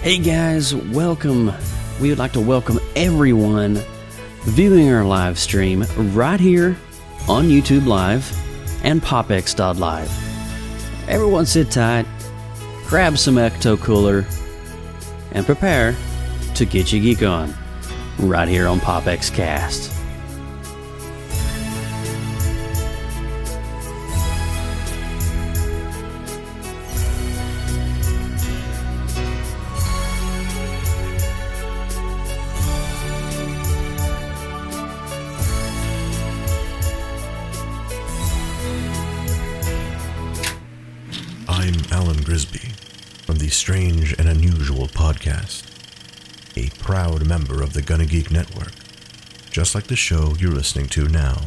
Hey guys, welcome. We would like to welcome everyone viewing our live stream right here on YouTube Live and PopX.live. Everyone sit tight, grab some Ecto Cooler, and prepare to get your geek on right here on PopXcast. From the Strange and Unusual podcast, a proud member of the Gonna Geek Network, just like the show you're listening to now.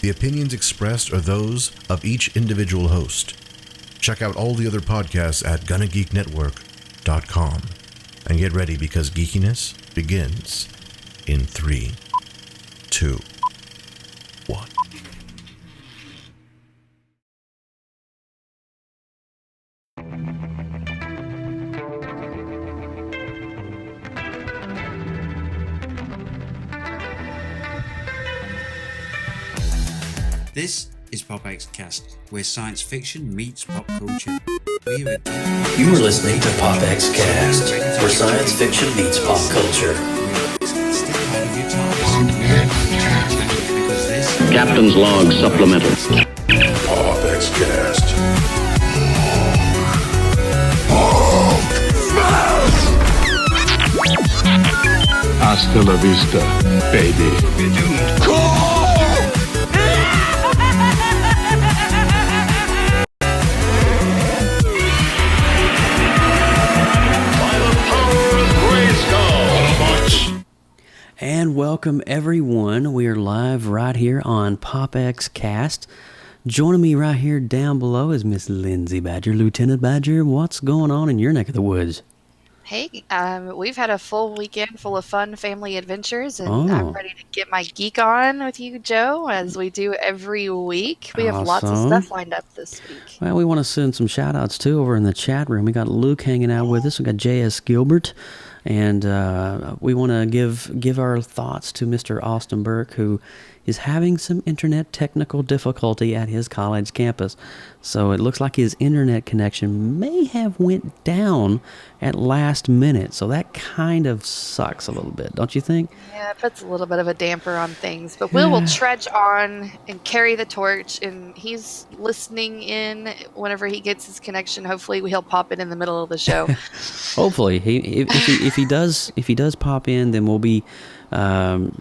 The opinions expressed are those of each individual host. Check out all the other podcasts at GonnaGeekNetwork.com and get ready because geekiness begins in 3, 2, 1. This is PopXcast, where science fiction meets pop culture. You are listening to PopXcast, where science fiction meets pop culture. Captain's log supplemental. PopXcast. Hasta la vista, baby. And welcome everyone. We are live right here on PopXcast. Joining me right here down below is Miss Lindsay Badger. Lieutenant Badger, what's going on in your neck of the woods? Hey, we've had a full weekend full of fun family adventures, and I'm ready to get my geek on with you, Joe, as we do every week. We have lots of stuff lined up this week. Well, we want to send some shout-outs, too, over in the chat room. We got Luke hanging out with us. We got J.S. Gilbert, and we want to give our thoughts to Mr. Austin Burke, who is having some internet technical difficulty at his college campus. So it looks like his internet connection may have went down at last minute. So that kind of sucks a little bit, don't you think? Yeah, it puts a little bit of a damper on things. But Will will trudge on and carry the torch, and he's listening in whenever he gets his connection. Hopefully he'll pop in the middle of the show. Hopefully. If he does pop in, then we'll be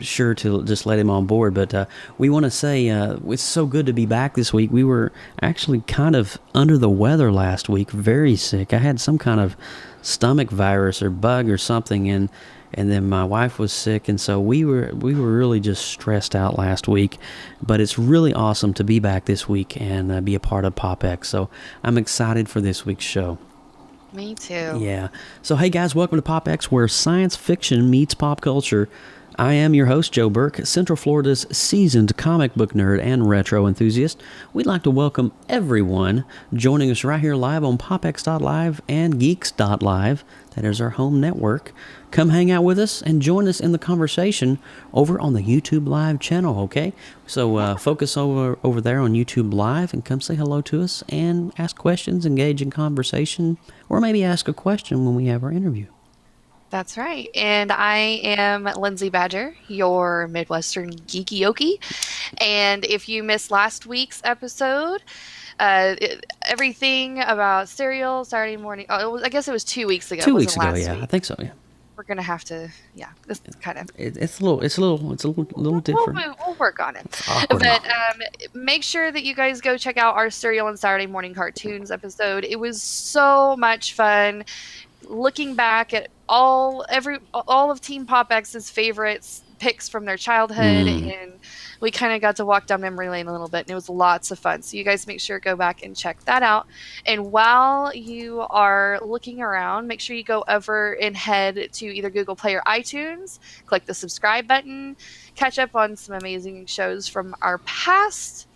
sure to just let him on board. But we want to say it's so good to be back this week. We were actually kind of under the weather last week, very sick. I had some kind of stomach virus or bug or something, and then my wife was sick, and so we were really just stressed out last week. But it's really awesome to be back this week and be a part of PopX. So I'm excited for this week's show. Me too. Yeah. So hey guys, welcome to PopX, where science fiction meets pop culture. I am your host, Joe Burke, Central Florida's seasoned comic book nerd and retro enthusiast. We'd like to welcome everyone joining us right here live on PopX.live and Geeks.live. That is our home network. Come hang out with us and join us in the conversation over on the YouTube Live channel, okay? So focus over there on YouTube Live and come say hello to us and ask questions, engage in conversation, or maybe ask a question when we have our interview. That's right. And I am Lindsay Badger, your Midwestern geeky yoki. And if you missed last week's episode, everything about cereal Saturday morning. I guess it was 2 weeks ago. 2 weeks ago, week. I think so. Yeah. We're gonna have to, this kind of. It's a little different. We'll work on it. But make sure that you guys go check out our cereal and Saturday morning cartoons episode. It was so much fun. Looking back at all of Team PopX's favorites picks from their childhood, and we kind of got to walk down memory lane a little bit, and it was lots of fun. So you guys make sure to go back and check that out. And while you are looking around, make sure you go over and head to either Google Play or iTunes, click the subscribe button, catch up on some amazing shows from our past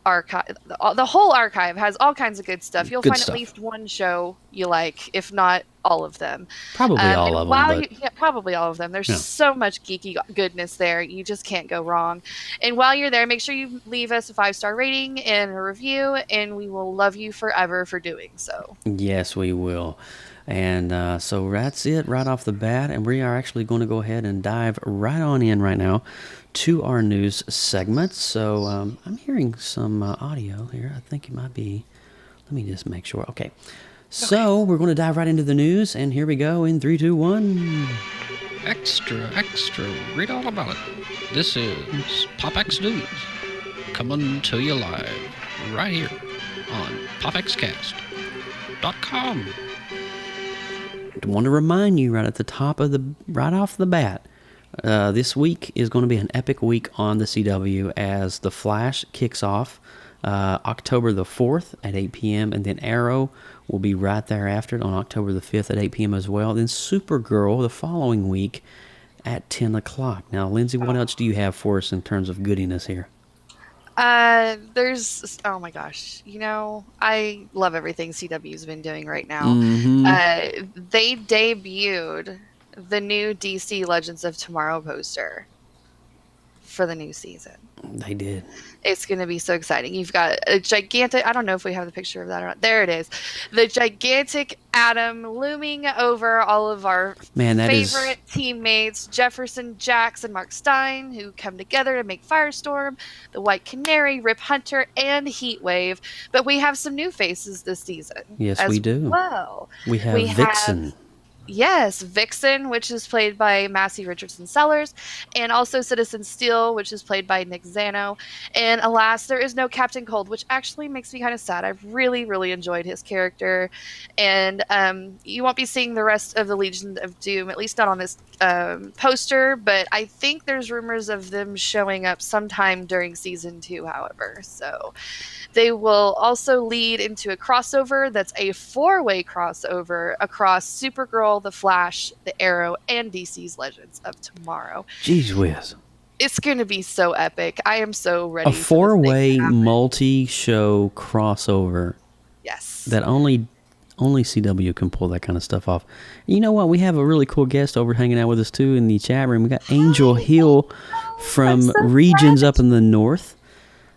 archive. The whole archive has all kinds of good stuff. You'll Good find stuff. at least one show you like, if not all of them. Probably all of them, but probably all of them. There's Yeah. so much geeky goodness there. You just can't go wrong. And while you're there, make sure you leave us a 5-star rating and a review, and we will love you forever for doing so. yes, we will. And so that's it right off the bat, and we are actually going to go ahead and dive right on in right now to our news segment. So I'm hearing some audio here. I think it might be. Let me just make sure. Okay. So we're going to dive right into the news, and here we go in 3, 2, 1. Extra, read all about it. This is PopX News, coming to you live right here on PopXcast.com. I want to remind you right off the bat, this week is going to be an epic week on the CW as The Flash kicks off October the 4th at 8 p.m. and then Arrow will be right thereafter on October the 5th at 8 p.m. as well. Then Supergirl the following week at 10 o'clock. Now, Lindsay, what else do you have for us in terms of goodiness here? There's, oh my gosh, I love everything CW's been doing right now. They debuted the new DC Legends of Tomorrow poster for the new season. They did. It's going to be so exciting. You've got a gigantic, I don't know if we have the picture of that or not. There it is. The gigantic Atom looming over all of our favorite teammates, Jefferson, Jax, and Mark Stein, who come together to make Firestorm, the White Canary, Rip Hunter, and Heatwave. But we have some new faces this season. Yes, we do. Well, we have Vixen. Yes, Vixen, which is played by Massey Richardson Sellers, and also Citizen Steel, which is played by Nick Zano. And alas, there is no Captain Cold, which actually makes me kind of sad. I've really, really enjoyed his character. And you won't be seeing the rest of the Legion of Doom, at least not on this poster, but I think there's rumors of them showing up sometime during Season 2, however. So they will also lead into a crossover that's a 4-way crossover across Supergirl, The Flash, The Arrow, and DC's Legends of Tomorrow. Jeez whiz. It's going to be so epic. I am so ready. A 4-way multi-show crossover. Yes. That only CW can pull that kind of stuff off. You know what? We have a really cool guest over hanging out with us too in the chat room. We got Angel Hill from Regions up in the north.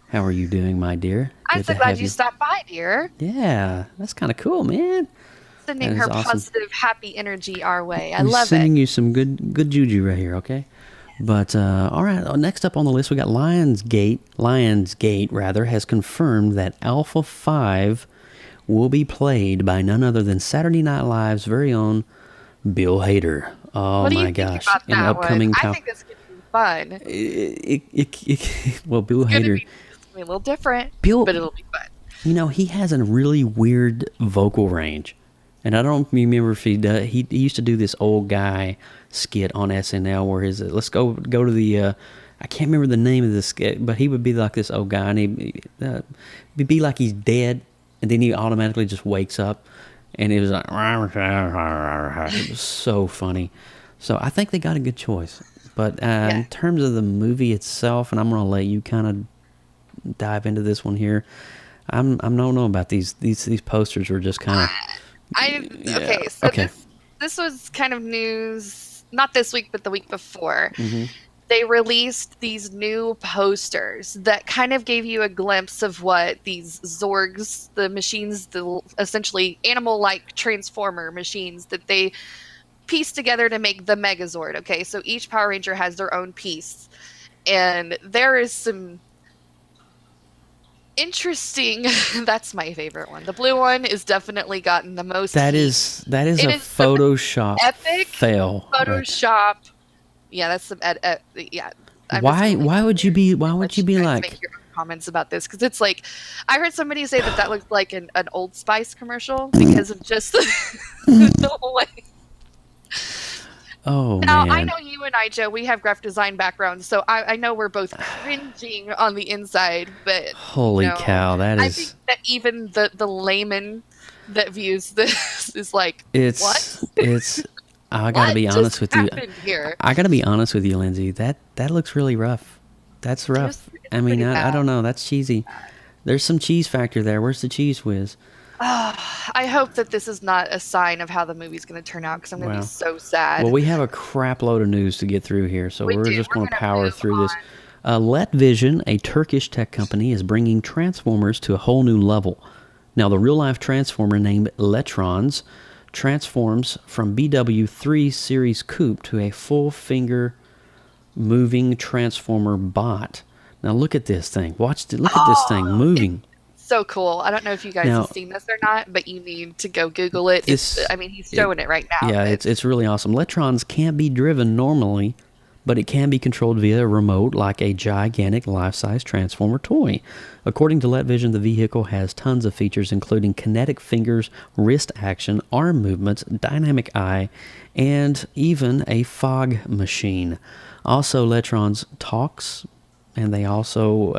How are you doing, my dear? I'm so glad you stopped by, dear. Yeah, that's kind of cool, man. Sending her awesome. Positive, happy energy our way. I love it. Sending you some good juju right here, okay? But, all right, next up on the list, we got Lionsgate, has confirmed that Alpha 5 will be played by none other than Saturday Night Live's very own Bill Hader. Oh, what do you my gosh. Think about that upcoming one? I think this could be fun. Well, Bill Hader... It's a little different, but it'll be fun. You know, he has a really weird vocal range. And I don't remember if he used to do this old guy skit on SNL where let's go to the, I can't remember the name of the skit, but he would be like this old guy and he'd be like he's dead and then he automatically just wakes up and it was like, it was so funny. So I think they got a good choice. But in terms of the movie itself, and I'm going to let you kind of dive into this one here. I don't know about these posters were just kind of This was kind of news not this week but the week before. Mm-hmm. They released these new posters that kind of gave you a glimpse of what these Zorgs, the machines, the essentially animal-like transformer machines that they pieced together to make the Megazord. Okay, so each Power Ranger has their own piece, and there is some interesting. That's my favorite one. The blue one is definitely gotten the most. That is a Photoshop epic fail. Photoshop. Right. Yeah, that's some. Yeah. Why would you be like? Make your comments about this because it's like, I heard somebody say that looked like an Old Spice commercial because of just the way. Oh, now, man. I know you and I, Joe, we have graphic design backgrounds, so I know we're both cringing on the inside, but... Holy cow, that is... I think that even the layman that views this is like, what? I gotta be honest with you. Here? I gotta be honest with you, Lindsay. That looks really rough. That's rough. I mean, I don't know. That's cheesy. There's some cheese factor there. Where's the cheese whiz? I hope that this is not a sign of how the movie's going to turn out because I'm going to be so sad. Well, we have a crap load of news to get through here, so we're just going to power move through this. on. LetVision, a Turkish tech company, is bringing Transformers to a whole new level. Now, the real-life Transformer named Letrons transforms from BW3 series coupe to a full-finger moving Transformer bot. Now, look at this thing. Look at this thing moving. So cool. I don't know if you guys Now, have seen this or not, but you need to go Google it. He's showing it right now. Yeah, it's really awesome. Letrons can't be driven normally, but it can be controlled via a remote like a gigantic life-size Transformer toy. According to LetVision, the vehicle has tons of features, including kinetic fingers, wrist action, arm movements, dynamic eye, and even a fog machine. Also, Letrons talks, and they also,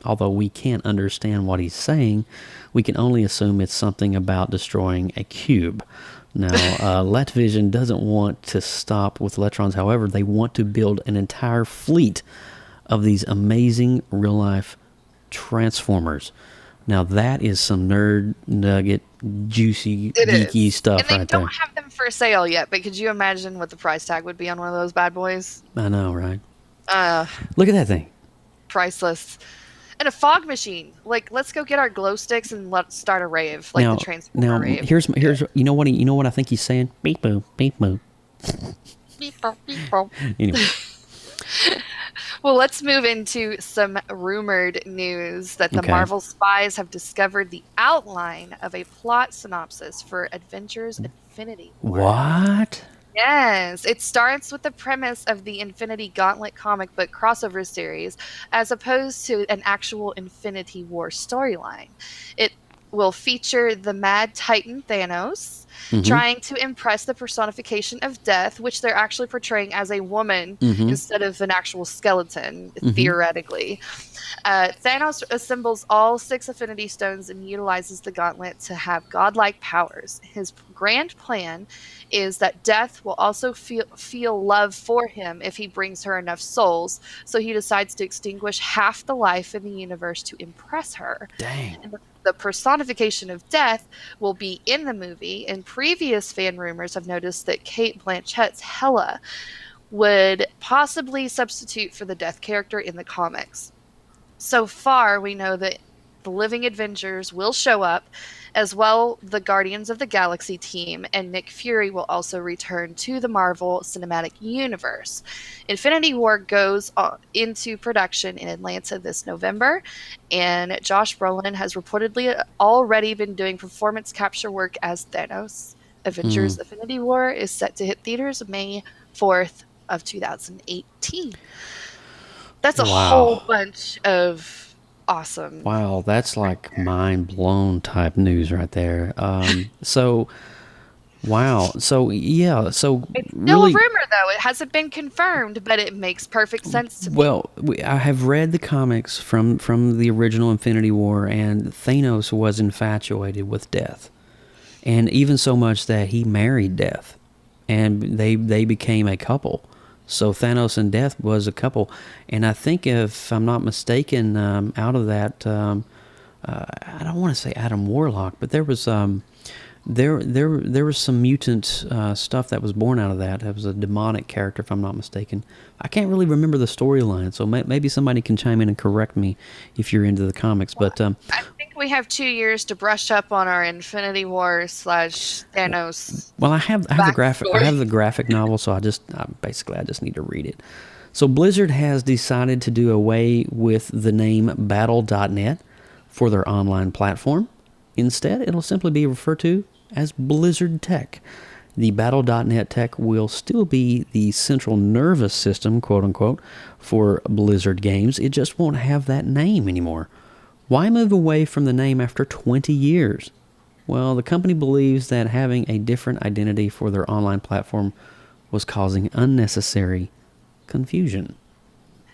although we can't understand what he's saying, we can only assume it's something about destroying a cube. Now, LetVision doesn't want to stop with Letrons. However, they want to build an entire fleet of these amazing real-life Transformers. Now, that is some nerd nugget, juicy, geeky stuff right there. And they don't have them for sale yet, but could you imagine what the price tag would be on one of those bad boys? I know, right? Look at that thing. Priceless. And a fog machine. Like, let's go get our glow sticks and let's start a rave, like the Transformer rave. Here's you know what I think he's saying? Beep boo, beep boo. Beep boo, beep boo. Anyway. Well, let's move into some rumored news that the Marvel spies have discovered the outline of a plot synopsis for Avengers Infinity War. What? Yes, it starts with the premise of the Infinity Gauntlet comic book crossover series, as opposed to an actual Infinity War storyline. It will feature the Mad Titan Thanos trying to impress the personification of death, which they're actually portraying as a woman instead of an actual skeleton, theoretically. Thanos assembles all 6 Affinity Stones and utilizes the gauntlet to have godlike powers. His grand plan is that Death will also feel love for him if he brings her enough souls, so he decides to extinguish half the life in the universe to impress her. Dang. And the personification of Death will be in the movie, and previous fan rumors have noticed that Kate Blanchett's Hela would possibly substitute for the Death character in the comics. So far, we know that the Living Avengers will show up, as well the Guardians of the Galaxy team, and Nick Fury will also return to the Marvel Cinematic Universe. Infinity War goes into production in Atlanta this November, and Josh Brolin has reportedly already been doing performance capture work as Thanos. Avengers Infinity War is set to hit theaters May 4th of 2018. That's a whole bunch of awesome. Wow, that's like mind blown type news right there. So it's still really, a rumor though. It hasn't been confirmed, but it makes perfect sense to me. Well, I have read the comics from the original Infinity War, and Thanos was infatuated with Death, and even so much that he married Death, and they became a couple. So Thanos and Death was a couple, and I think, if I'm not mistaken, out of that, I don't want to say Adam Warlock, but there was there was some mutant stuff that was born out of that. It was a demonic character, if I'm not mistaken. I can't really remember the storyline, so maybe somebody can chime in and correct me if you're into the comics. But I think we have 2 years to brush up on our Infinity War / Thanos. Well, I have the graphic novel, so I just need to read it. So Blizzard has decided to do away with the name Battle.net for their online platform. Instead, it'll simply be referred to as Blizzard Tech. The Battle.net tech will still be the central nervous system, quote-unquote, for Blizzard games. It just won't have that name anymore. Why move away from the name after 20 years? Well, the company believes that having a different identity for their online platform was causing unnecessary confusion.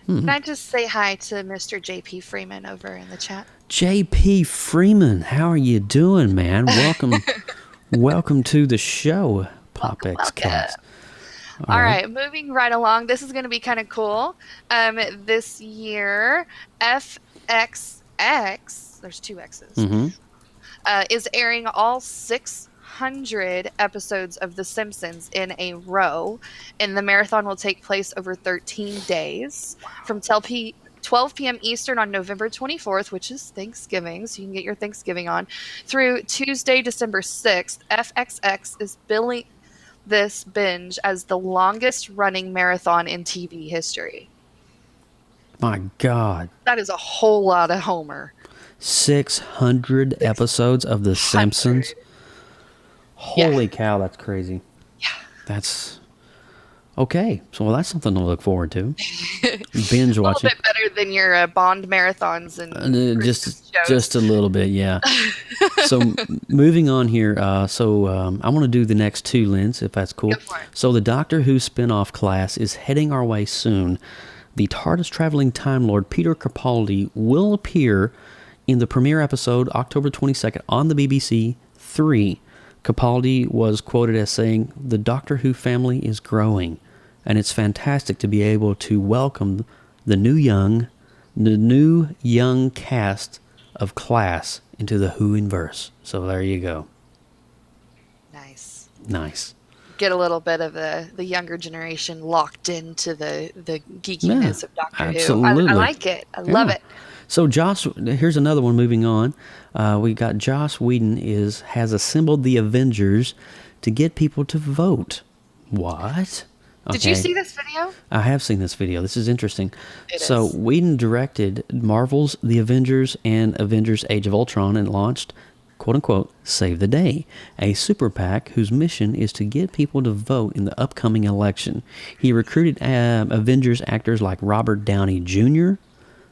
Can I just say hi to Mr. J.P. Freeman over in the chat? J.P. Freeman, how are you doing, man? Welcome to the show, PopXcast. All right, moving right along. This is going to be kind of cool. This year, FXX, there's two X's, Mm-hmm. is airing all 600 episodes of The Simpsons in a row, and the marathon will take place over 13 days from 12 p.m. Eastern on November 24th, which is Thanksgiving, so you can get your Thanksgiving on, through Tuesday, December 6th. FXX is billing this binge as the longest running marathon in TV history. My God. That is a whole lot of Homer. 600 episodes of The Simpsons. 100. Holy cow, that's crazy. Yeah. That's okay. So that's something to look forward to. Binge A watching. little bit better than your Bond marathons and Christmas shows. Just a little bit, yeah. So moving on here. I want to do the next two, Linz, if that's cool. Go for it. So the Doctor Who spin-off class is heading our way soon. The TARDIS traveling Time Lord Peter Capaldi will appear in the premiere episode October 22nd on the BBC 3. Capaldi was quoted as saying, "The Doctor Who family is growing, and it's fantastic to be able to welcome the new young cast of class into the Who-inverse." So there you go. Nice. Get a little bit of the younger generation locked into the geekiness of Doctor absolutely. Who. I like it. I love it. So Joss, here's another one moving on. We got Joss Whedon has assembled the Avengers to get people to vote. What? Did you see this video? I have seen this video. This is interesting. It so is. Whedon directed Marvel's The Avengers and Avengers Age of Ultron and launched, quote-unquote, Save the Day, a super PAC whose mission is to get people to vote in the upcoming election. He recruited Avengers actors like Robert Downey Jr.,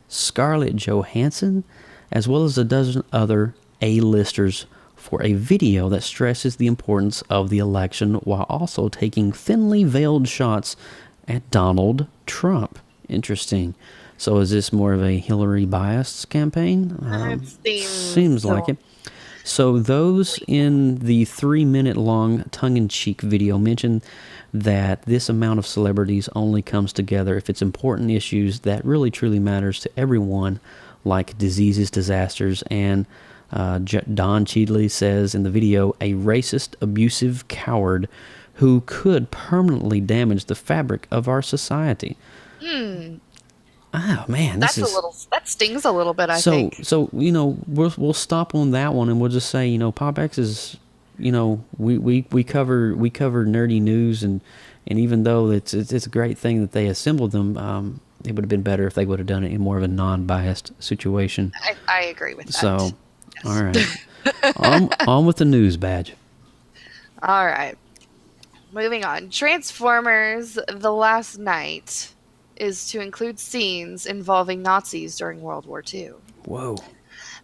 Scarlett Johansson, as well as a dozen other A-listers for a video that stresses the importance of the election while also taking thinly veiled shots at Donald Trump. Interesting. So is this more of a Hillary biased campaign? Seems like it. So those in the 3-minute-long tongue-in-cheek video mentioned that this amount of celebrities only comes together if it's important issues that really truly matters to everyone, like diseases, disasters, and Don Cheadle says in the video, a racist, abusive coward who could permanently damage the fabric of our society. Oh man, that stings a little bit. I think. So we'll stop on that one, and we'll just say PopX is we cover nerdy news, and even though it's a great thing that they assembled them, it would have been better if they would have done it in more of a non-biased situation. I agree with that. So, yes. All right, on with the news badge. All right, moving on. Transformers: The Last Night is to include scenes involving Nazis during World War II. Whoa.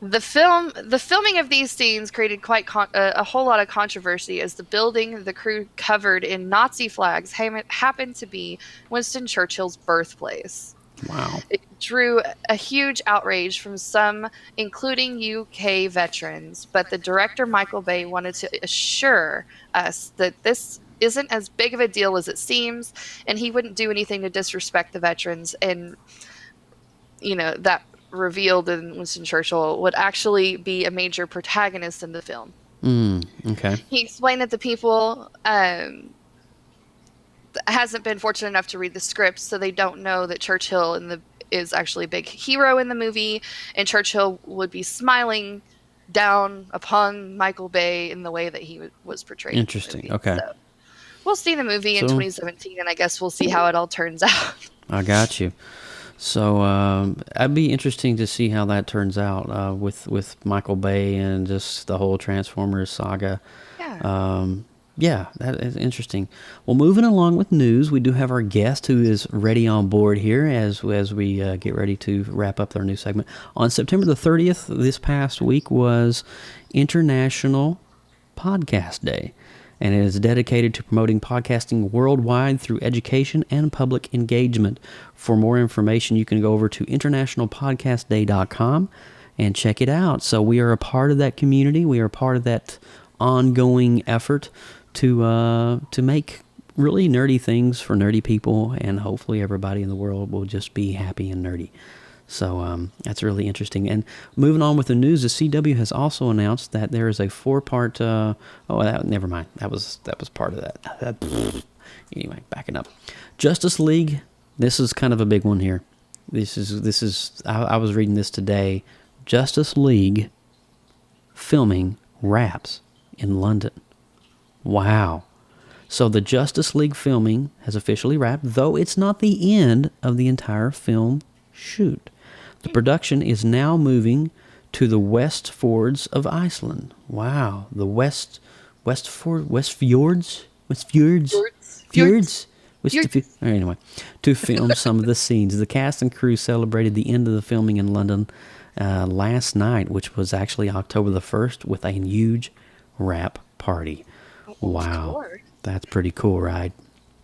The filming of these scenes created quite a whole lot of controversy, as the building the crew covered in Nazi flags happened to be Winston Churchill's birthplace. Wow. It drew a huge outrage from some, including UK veterans, but the director Michael Bay wanted to assure us that this isn't as big of a deal as it seems, and he wouldn't do anything to disrespect the veterans, and that revealed that Winston Churchill would actually be a major protagonist in the film. Okay. He explained that the people hasn't been fortunate enough to read the script, so they don't know that Churchill is actually a big hero in the movie, and Churchill would be smiling down upon Michael Bay in the way that he was portrayed. Interesting. In the movie. Okay. So we'll see the movie in 2017, and I guess we'll see how it all turns out. I got you. So it'd be interesting to see how that turns out with Michael Bay and just the whole Transformers saga. Yeah. That is interesting. Well, moving along with news, we do have our guest who is ready on board here as we get ready to wrap up our new segment. On September the 30th, this past week, was International Podcast Day, and it is dedicated to promoting podcasting worldwide through education and public engagement. For more information, you can go over to internationalpodcastday.com and check it out. So we are a part of that community. We are a part of that ongoing effort to make really nerdy things for nerdy people, and hopefully everybody in the world will just be happy and nerdy. So that's really interesting. And moving on with the news, the CW has also announced that there is a 4-part. Never mind. That was part of that. Anyway, backing up. Justice League. This is kind of a big one here. This is. I was reading this today. Justice League filming wraps in London. Wow. So the Justice League filming has officially wrapped, though it's not the end of the entire film shoot. The production is now moving to the West Fjords of Iceland. Wow. The West Fjords? Anyway, to film some of the scenes. The cast and crew celebrated the end of the filming in London last night, which was actually October the 1st, with a huge wrap party. Wow. Cool. That's pretty cool, right?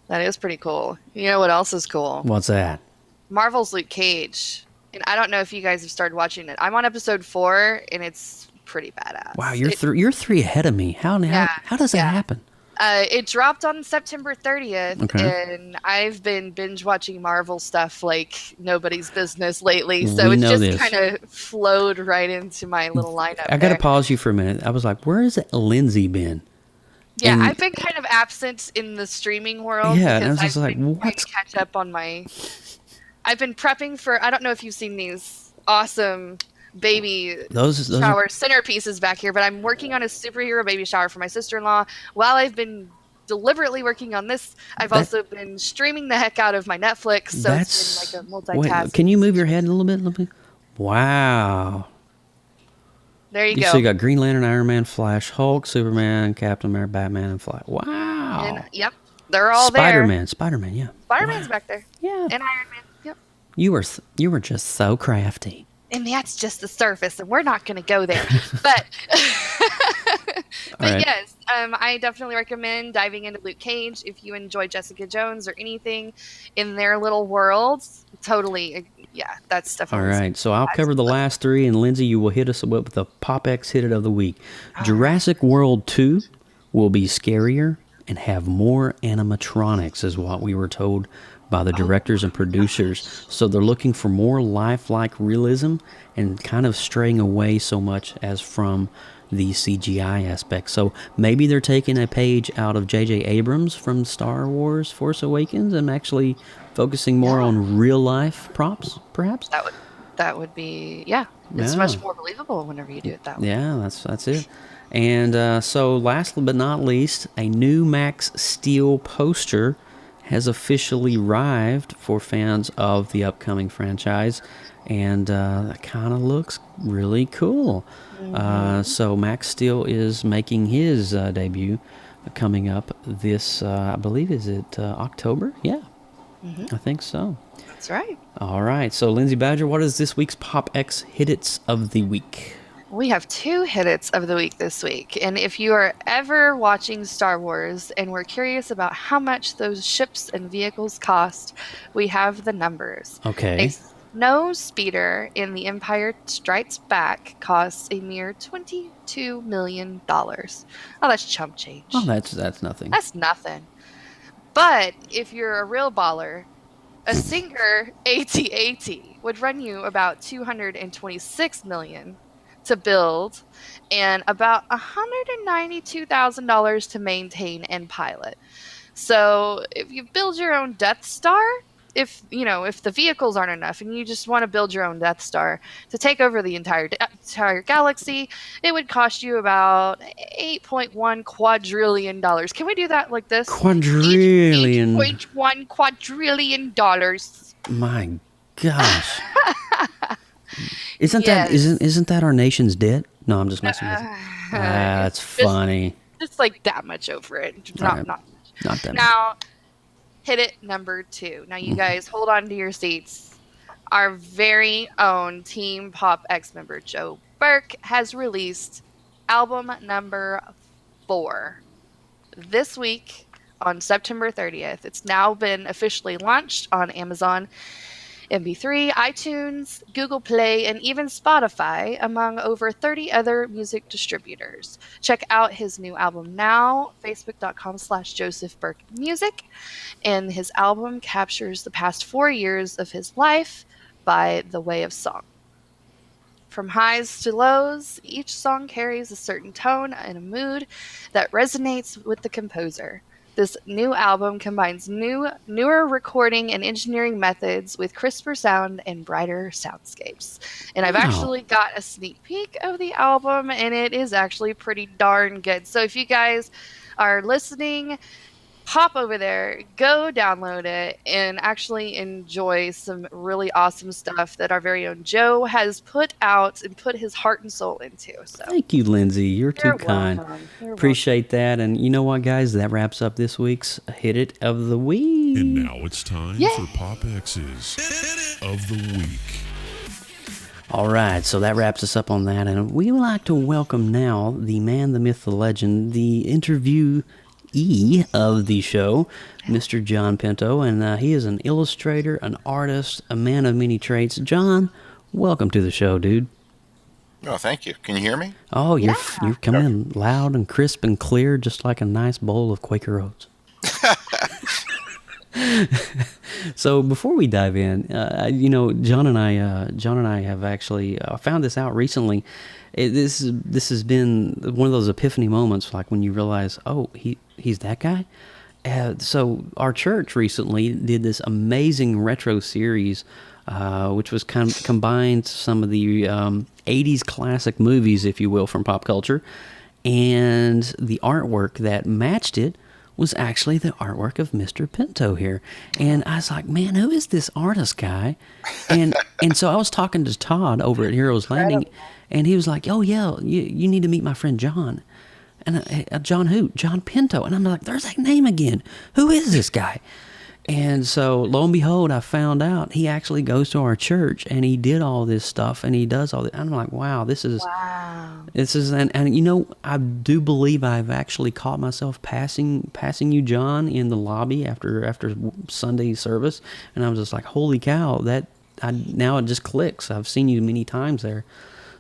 That is pretty cool. You know what else is cool? What's that? Marvel's Luke Cage. And I don't know if you guys have started watching it. I'm on episode 4, and it's pretty badass. Wow, you're 3 ahead of me. How does that happen? It dropped on September 30th, and I've been binge watching Marvel stuff like nobody's business lately. So it just kind of flowed right into my little lineup. I got to pause you for a minute. I was like, where has Lindsay been? Yeah, and I've been kind of absent in the streaming world. Yeah, and I was just like, what? To catch up on my... I've been prepping for... I don't know if you've seen these awesome baby shower centerpieces back here, but I'm working on a superhero baby shower for my sister-in-law. While I've been deliberately working on this, I've also been streaming the heck out of my Netflix, so it's been like a multitask. Wait, can you move your head a little bit? Wow. There you go. So you got Green Lantern, Iron Man, Flash, Hulk, Superman, Captain America, Batman, and Flash. Wow. And, yep, they're all there. Spider-Man, yeah. Spider-Man's back there. Yeah. And Iron Man, yep. You were just so crafty. And that's just the surface, and we're not going to go there. But right. Yes, I definitely recommend diving into Luke Cage if you enjoy Jessica Jones or anything in their little worlds. Totally, yeah, that's definitely. All right, so I'll cover the last 3, and Lindsay, you will hit us with the PopX Hit It of the Week. Jurassic World 2 will be scarier and have more animatronics, is what we were told by the directors and producers. So they're looking for more lifelike realism and kind of straying away so much as from the CGI aspect. So maybe they're taking a page out of J.J. Abrams from Star Wars Force Awakens and actually focusing more on real life props, perhaps? That would be, it's much more believable whenever you do it that way. Yeah, that's it. And so last but not least, a new Max Steel poster has officially arrived for fans of the upcoming franchise, and it kind of looks really cool. So Max Steel is making his debut coming up this, I believe, is it October? Yeah, I think so. That's right. All right, so Lindsay Badger, what is this week's PopX Hit-Its of the Week? We have 2 hit-its of the week this week, and if you are ever watching Star Wars and we're curious about how much those ships and vehicles cost, we have the numbers. Okay. A snow speeder in The Empire Strikes Back costs a mere $22 million. Oh, that's chump change. Oh, that's nothing. That's nothing. But if you're a real baller, a Singer AT-AT would run you about $226 million to build and about $192,000 to maintain and pilot. So if you build your own Death Star, if the vehicles aren't enough and you just want to build your own Death Star to take over the entire galaxy, it would cost you about $8.1 quadrillion. Can we do that like this? Quadrillion. $8.1 quadrillion. My gosh. Isn't that our nation's debt? No, I'm just messing with you. That's funny. It's like that much over it. Not that much. Now, hit it number 2. Now, you guys hold on to your seats. Our very own Team PopX member, Joe Burke, has released album number 4 this week on September 30th. It's now been officially launched on Amazon MP3, iTunes, Google Play, and even Spotify, among over 30 other music distributors. Check out his new album now, facebook.com/Joseph Burke Music. And his album captures the past 4 years of his life, by the way of song. From highs to lows, each song carries a certain tone and a mood that resonates with the composer. This new album combines newer recording and engineering methods with crisper sound and brighter soundscapes. And I've Wow. actually got a sneak peek of the album, and it is actually pretty darn good. So if you guys are listening, hop over there, go download it, and actually enjoy some really awesome stuff that our very own Joe has put out and put his heart and soul into. So Thank you, Lindsay. You're too kind. welcome. You're Appreciate that. And you know what, guys? That wraps up this week's Hit It of the Week. And now it's time Yay. for PopX's of the Week. All right, so that wraps us up on that. And we would like to welcome now the man, the myth, the legend, the interviewee of the show, Mr. Jon Pinto. And he is an illustrator, an artist, a man of many traits. John, welcome to the show, dude. Oh, thank you. Can you hear me? Oh, you're coming in loud and crisp and clear, just like a nice bowl of Quaker Oats. So before we dive in, John and I have actually found this out recently. This has been one of those epiphany moments, like when you realize, oh, he's that guy. So our church recently did this amazing retro series, which was kind of combined some of the 80s classic movies, if you will, from pop culture, and the artwork that matched it was actually the artwork of Mr. Pinto here. And I was like, man, who is this artist guy? And so I was talking to Todd over at Heroes Landing, and he was like, oh, yeah, you need to meet my friend John. And John who? Jon Pinto. And I'm like, there's that name again. Who is this guy? And so, lo and behold, I found out he actually goes to our church, and he did all this stuff, and he does all this. I'm like, wow, this is, and you know, I do believe I've actually caught myself passing you, John, in the lobby after Sunday service, and I was just like, holy cow, now it just clicks. I've seen you many times there.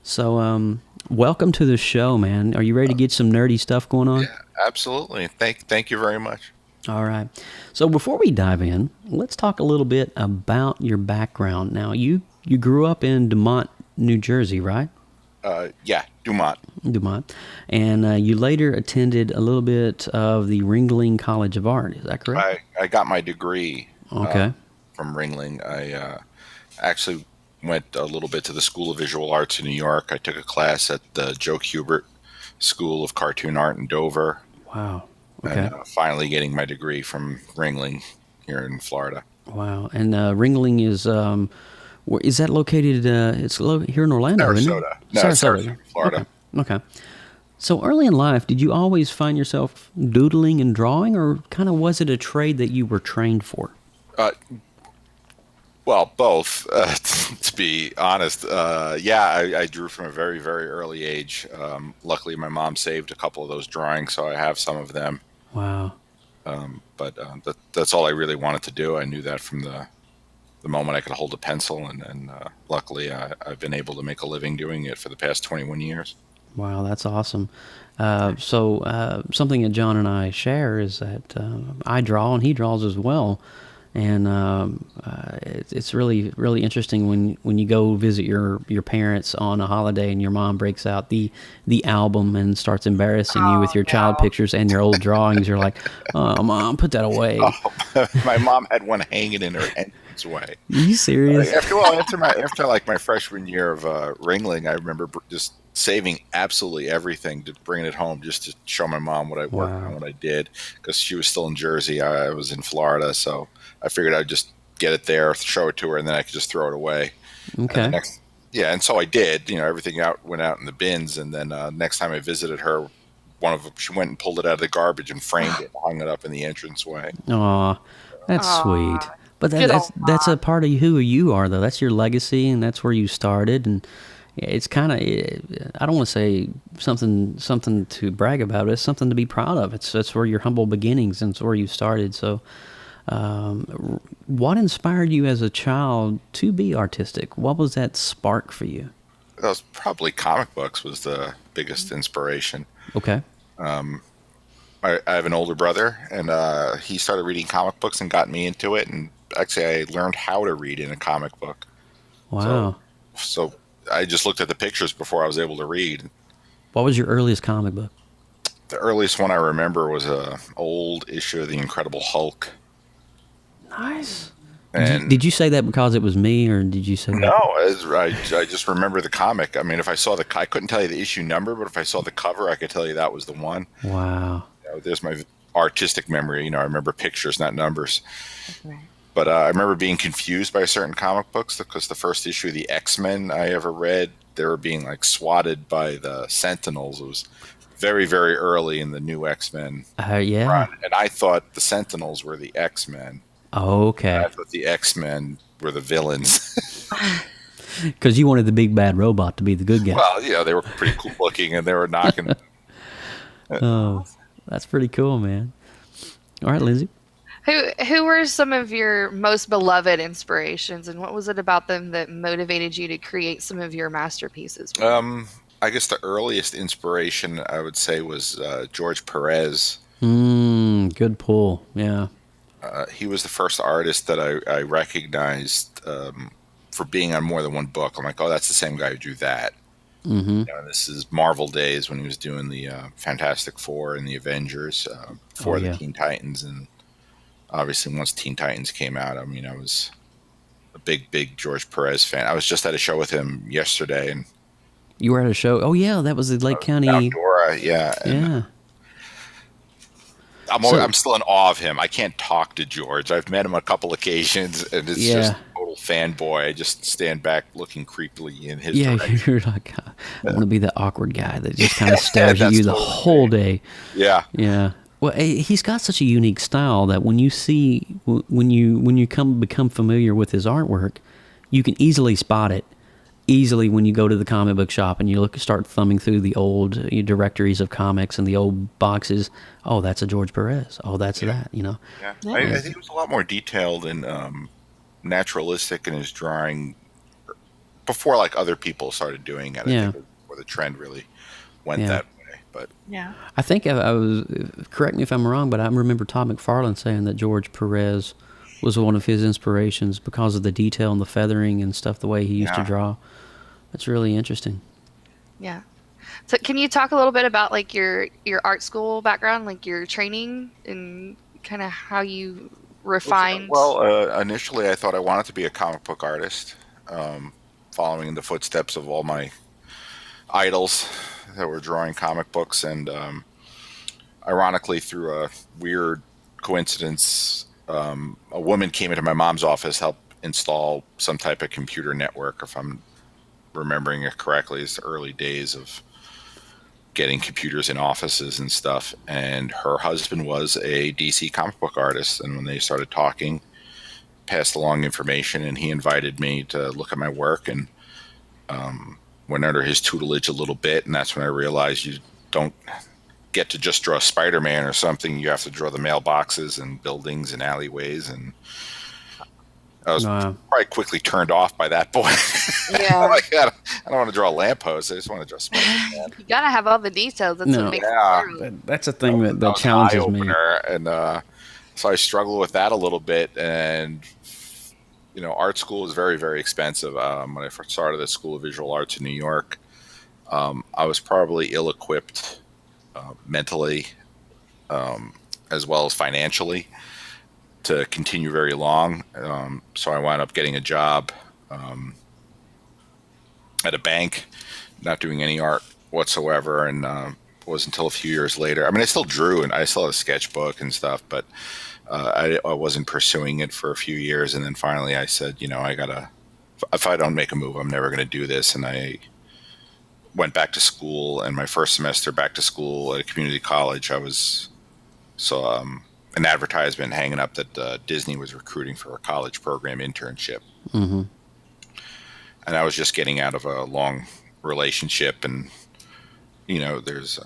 So, welcome to the show, man. Are you ready to get some nerdy stuff going on? Yeah, absolutely. Thank you very much. All right. So before we dive in, let's talk a little bit about your background. Now, you grew up in Dumont, New Jersey, right? Yeah, Dumont. And you later attended a little bit of the Ringling College of Art. Is that correct? I got my degree Okay. from Ringling. I actually went a little bit to the School of Visual Arts in New York. I took a class at the Joe Kubert School of Cartoon Art in Dover. Wow. Okay. And finally getting my degree from Ringling here in Florida. Wow. And Ringling is that located? It's here in Orlando, isn't it? No, Sarasota, Florida. Okay. So early in life, did you always find yourself doodling and drawing, or kind of was it a trade that you were trained for? Well, both, to be honest. I drew from a very, very early age. Luckily, my mom saved a couple of those drawings, so I have some of them. Wow. But that's all I really wanted to do. I knew that from the moment I could hold a pencil, and luckily I've been able to make a living doing it for the past 21 years. Wow, that's awesome. So something that John and I share is that I draw and he draws as well. And it's really, really interesting when you go visit your parents on a holiday and your mom breaks out the album and starts embarrassing you with your child pictures and your old drawings. You're like, oh, Mom, put that away. Oh, my mom had one hanging in her entranceway. Are you serious? After my freshman year of Ringling, I remember just saving absolutely everything to bring it home just to show my mom what I worked on, what I did, because she was still in Jersey. I was in Florida, so I figured I'd just get it there, show it to her, and then I could just throw it away. Okay. And so I did. Everything went out in the bins, and then next time I visited her, she went and pulled it out of the garbage and framed it and hung it up in the entranceway. Aw, that's sweet. But that's a part of who you are, though. That's your legacy, and that's where you started. And it's kind of, I don't want to say something to brag about, but it's something to be proud of. It's where your humble beginnings, and it's where you started. So what inspired you as a child to be artistic? What was that spark for you? That was probably comic books was the biggest inspiration. Okay. I have an older brother, and he started reading comic books and got me into it. And actually, I learned how to read in a comic book. Wow. So I just looked at the pictures before I was able to read. What was your earliest comic book? The earliest one I remember was a old issue of the Incredible Hulk. Nice. And did you say that because it was me, or did you say no, that? I just remember the comic. I mean, if I saw I couldn't tell you the issue number, but if I saw the cover, I could tell you that was the one. Wow. There's my artistic memory. I remember pictures, not numbers. Right. But I remember being confused by certain comic books because the first issue of the X-Men I ever read, they were being like swatted by the Sentinels. It was very, very early in the new X-Men Yeah. run. And I thought the Sentinels were the X-Men. Okay. And I thought the X-Men were the villains. Because you wanted the big bad robot to be the good guy. Well, they were pretty cool looking and they were knocking. Oh, that's pretty cool, man. All right, Lindsay. Who were some of your most beloved inspirations, and what was it about them that motivated you to create some of your masterpieces? I guess the earliest inspiration I would say was George Perez. Good pull. Yeah. He was the first artist that I recognized for being on more than one book. I'm like, oh, that's the same guy who drew that. Mm-hmm. This is Marvel days when he was doing the Fantastic Four and the Avengers for the Teen Titans. And obviously once Teen Titans came out, I mean, I was a big George Perez fan. I was just at a show with him yesterday. And you were at a show? Oh, yeah, that was the Lake County. Outdoor, yeah. Yeah. I'm still in awe of him. I can't talk to George. I've met him a couple occasions, and it's just total fanboy. I just stand back looking creepily in his direction. You're like, I want to be the awkward guy that just kind of stares at you the whole day. Yeah. Yeah. Well, he's got such a unique style that when you become familiar with his artwork, you can easily spot it. Easily when you go to the comic book shop and you start thumbing through the old directories of comics and the old boxes. Oh, that's a George Perez. Oh, that's that. Yeah. I think it was a lot more detailed and naturalistic in his drawing before like other people started doing it. I think before the trend really went that way. But I think I was. Correct me if I'm wrong, but I remember Todd McFarlane saying that George Perez was one of his inspirations because of the detail and the feathering and stuff, the way he used to draw. That's really interesting. Yeah. So can you talk a little bit about like your art school background, like your training and kind of how you refined? Well, initially I thought I wanted to be a comic book artist, following in the footsteps of all my idols that were drawing comic books. And ironically, through a weird coincidence, a woman came into my mom's office, helped install some type of computer network, if I'm remembering it correctly. It's the early days of getting computers in offices and stuff. And her husband was a DC comic book artist. And when they started talking, passed along information, and he invited me to look at my work, and went under his tutelage a little bit. And that's when I realized you don't get to just draw Spider-Man or something. You have to draw the mailboxes and buildings and alleyways, and I was probably quickly turned off by that point. Yeah. Like, I don't want to draw a lamppost. I just want to draw Spider-Man. You gotta have all the details. That's what makes it true. That's a thing that challenges me. And so I struggle with that a little bit. And art school is very, very expensive. When I first started the School of Visual Arts in New York, I was probably ill-equipped mentally, as well as financially, to continue very long. So I wound up getting a job at a bank, not doing any art whatsoever. And it wasn't until a few years later. I mean, I still drew and I still had a sketchbook and stuff, but I wasn't pursuing it for a few years. And then finally I said, if I don't make a move, I'm never going to do this. And I went back to school, and my first semester back to school at a community college, I saw an advertisement hanging up that Disney was recruiting for a college program internship. Mm-hmm. And I was just getting out of a long relationship, and there's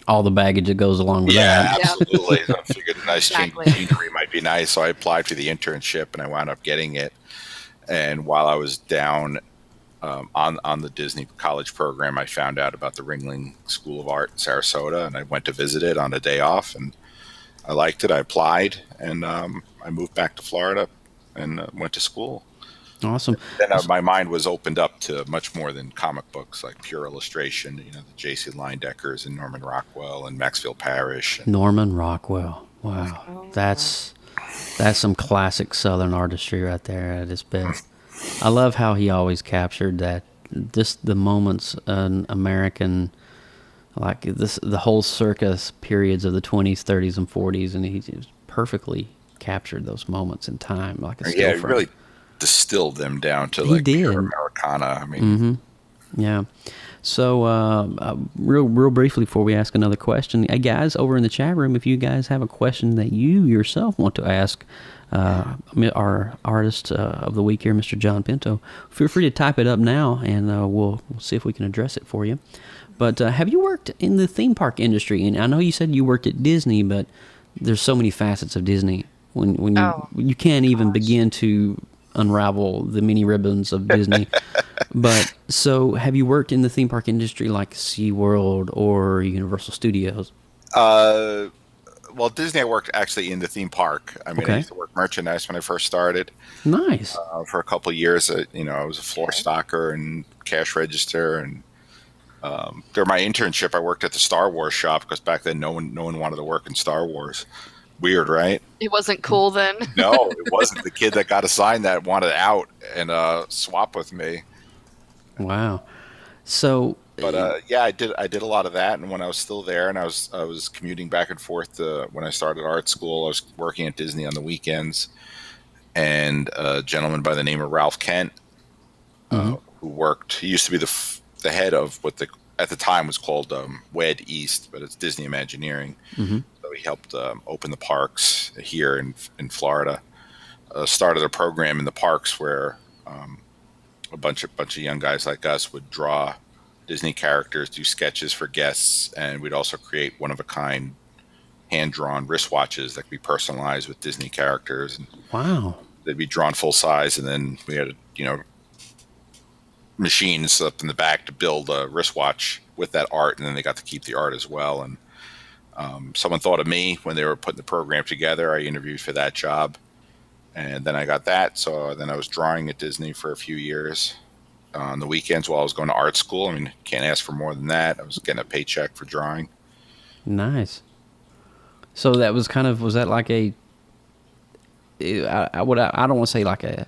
all the baggage that goes along with that. Yeah, absolutely. I figured a nice change of scenery might be nice, so I applied for the internship, and I wound up getting it. And while I was down on the Disney college program, I found out about the Ringling School of Art in Sarasota, and I went to visit it on a day off, and I liked it. I applied, and I moved back to Florida and went to school. Awesome. Then my mind was opened up to much more than comic books, like pure illustration. The J.C. Leindeckers and Norman Rockwell and Maxfield Parrish. Norman Rockwell. Wow, that's some classic Southern artistry right there at its best. I love how he always captured that, just the moments in American, like this, the whole circus periods of the 20s, 30s, and 40s, and he just perfectly captured those moments in time, like a still He frame. really distilled them down to He did. pure Americana. I mean, Yeah. So, real briefly before we ask another question, hey guys, over in the chat room, if you guys have a question that you yourself want to ask our artist of the week here, Mr. Jon Pinto, feel free to type it up now, and we'll see if we can address it for you. But have you worked in the theme park industry? And I know you said you worked at Disney, but there's so many facets of Disney. When you can't even begin to unravel the many ribbons of Disney. But so, have you worked in the theme park industry like SeaWorld or Universal Studios? well, Disney, I worked actually in the theme park. I mean, Okay. I used to work merchandise when I first started. Nice. For a couple of years, I was a floor stocker and cash register, and during my internship, I worked at the Star Wars shop because back then no one wanted to work in Star Wars. Weird, right? It wasn't cool then. No, it wasn't. The kid that got assigned that wanted out and swap with me. Wow. So, But yeah, I did a lot of that, and when I was still there, and I was commuting back and forth when I started art school, I was working at Disney on the weekends, and a gentleman by the name of Ralph Kent, who he used to be the head of what at the time was called WED East, but it's Disney Imagineering. So he helped open the parks here in Florida. Started a program in the parks where a bunch of young guys like us would draw Disney characters, do sketches for guests, and we'd also create one-of-a-kind hand-drawn wristwatches that could be personalized with Disney characters. And wow. they'd be drawn full size, and then we had machines up in the back to build a wristwatch with that art, and then they got to keep the art as well. And someone thought of me when they were putting the program together. I interviewed for that job, and then I got that. So then I was drawing at Disney for a few years on the weekends while I was going to art school. I mean, can't ask for more than that. I was getting a paycheck for drawing. Nice. So that was was that like I don't want to say like a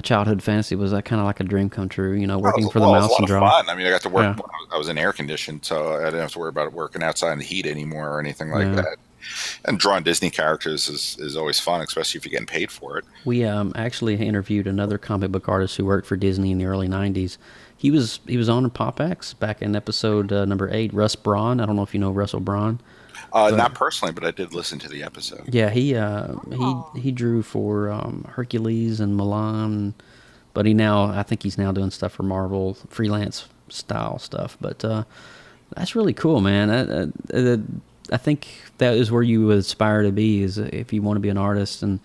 childhood fantasy. Was that kind of like a dream come true? Working for the mouse and draw. It was a lot of fun. I mean, I got to work. Yeah. I was in air conditioned, so I didn't have to worry about working outside in the heat anymore or anything like that. And drawing Disney characters is always fun, especially if you're getting paid for it. We actually interviewed another comic book artist who worked for Disney in the early '90s. He was on PopX back in episode number 8. Russ Braun. I don't know if you know Russell Braun. Not personally, but I did listen to the episode. Yeah, he drew for Hercules and Milan, but I think he's now doing stuff for Marvel, freelance style stuff. But that's really cool, man. I think that is where you aspire to be, is if you want to be an artist. And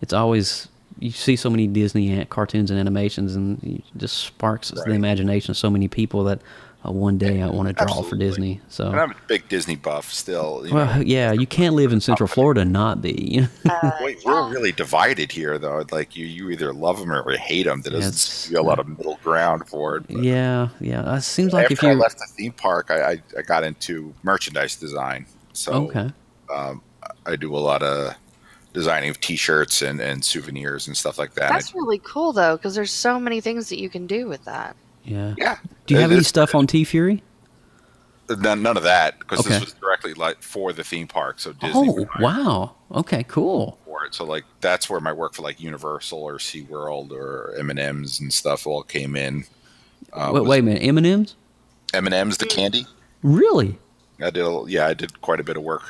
it's always, you see so many Disney cartoons and animations, and it just sparks the imagination of so many people that one day I want to draw for Disney. So, and I'm a big Disney buff still. Yeah, you can't live in Central Florida and not be. We're really divided here, though. Like you either love them or hate them. There doesn't be a lot of middle ground for it. But yeah. It seems like after I left the theme park, I got into merchandise design. So I do a lot of designing of T-shirts and souvenirs and stuff like that. That's really cool, though, because there's so many things that you can do with that. Yeah. Do you have any stuff on T-Fury? None of that, because this was directly for the theme park. So Disney. Oh, wow. Okay, cool. For it. So that's where my work for Universal or SeaWorld or M&M's and stuff all came in. Wait a minute, M&M's? M&M's, the candy. Really? I did quite a bit of work.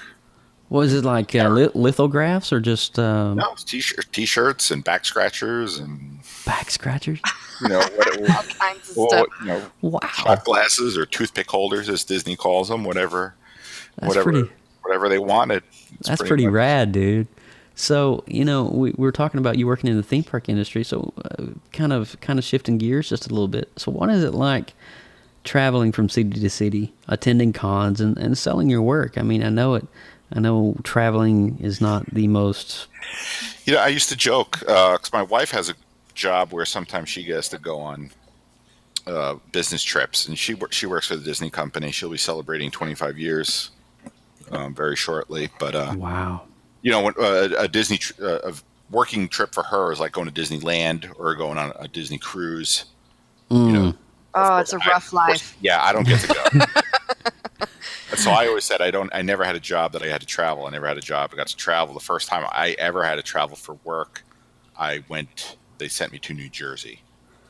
Was it like lithographs or just? No, it's T-shirts and back scratchers and. Back scratchers. All kinds of stuff. Wow. Shot glasses or toothpick holders, as Disney calls them. Whatever they wanted. That's pretty rad, dude. So we were talking about you working in the theme park industry. So kind of shifting gears just a little bit. So what is it like traveling from city to city, attending cons and selling your work? I mean, I know traveling is not the most. I used to joke because my wife has job where sometimes she gets to go on business trips, and she works for the Disney company. She'll be celebrating 25 years very shortly. But Wow. when a Disney a working trip for her is like going to Disneyland or going on a Disney cruise. Mm. Oh, it's a rough life. Yeah, I don't get to go. So I always said I never had a job that I had to travel. I never had a job I got to travel. The first time I ever had to travel for work, they sent me to New Jersey,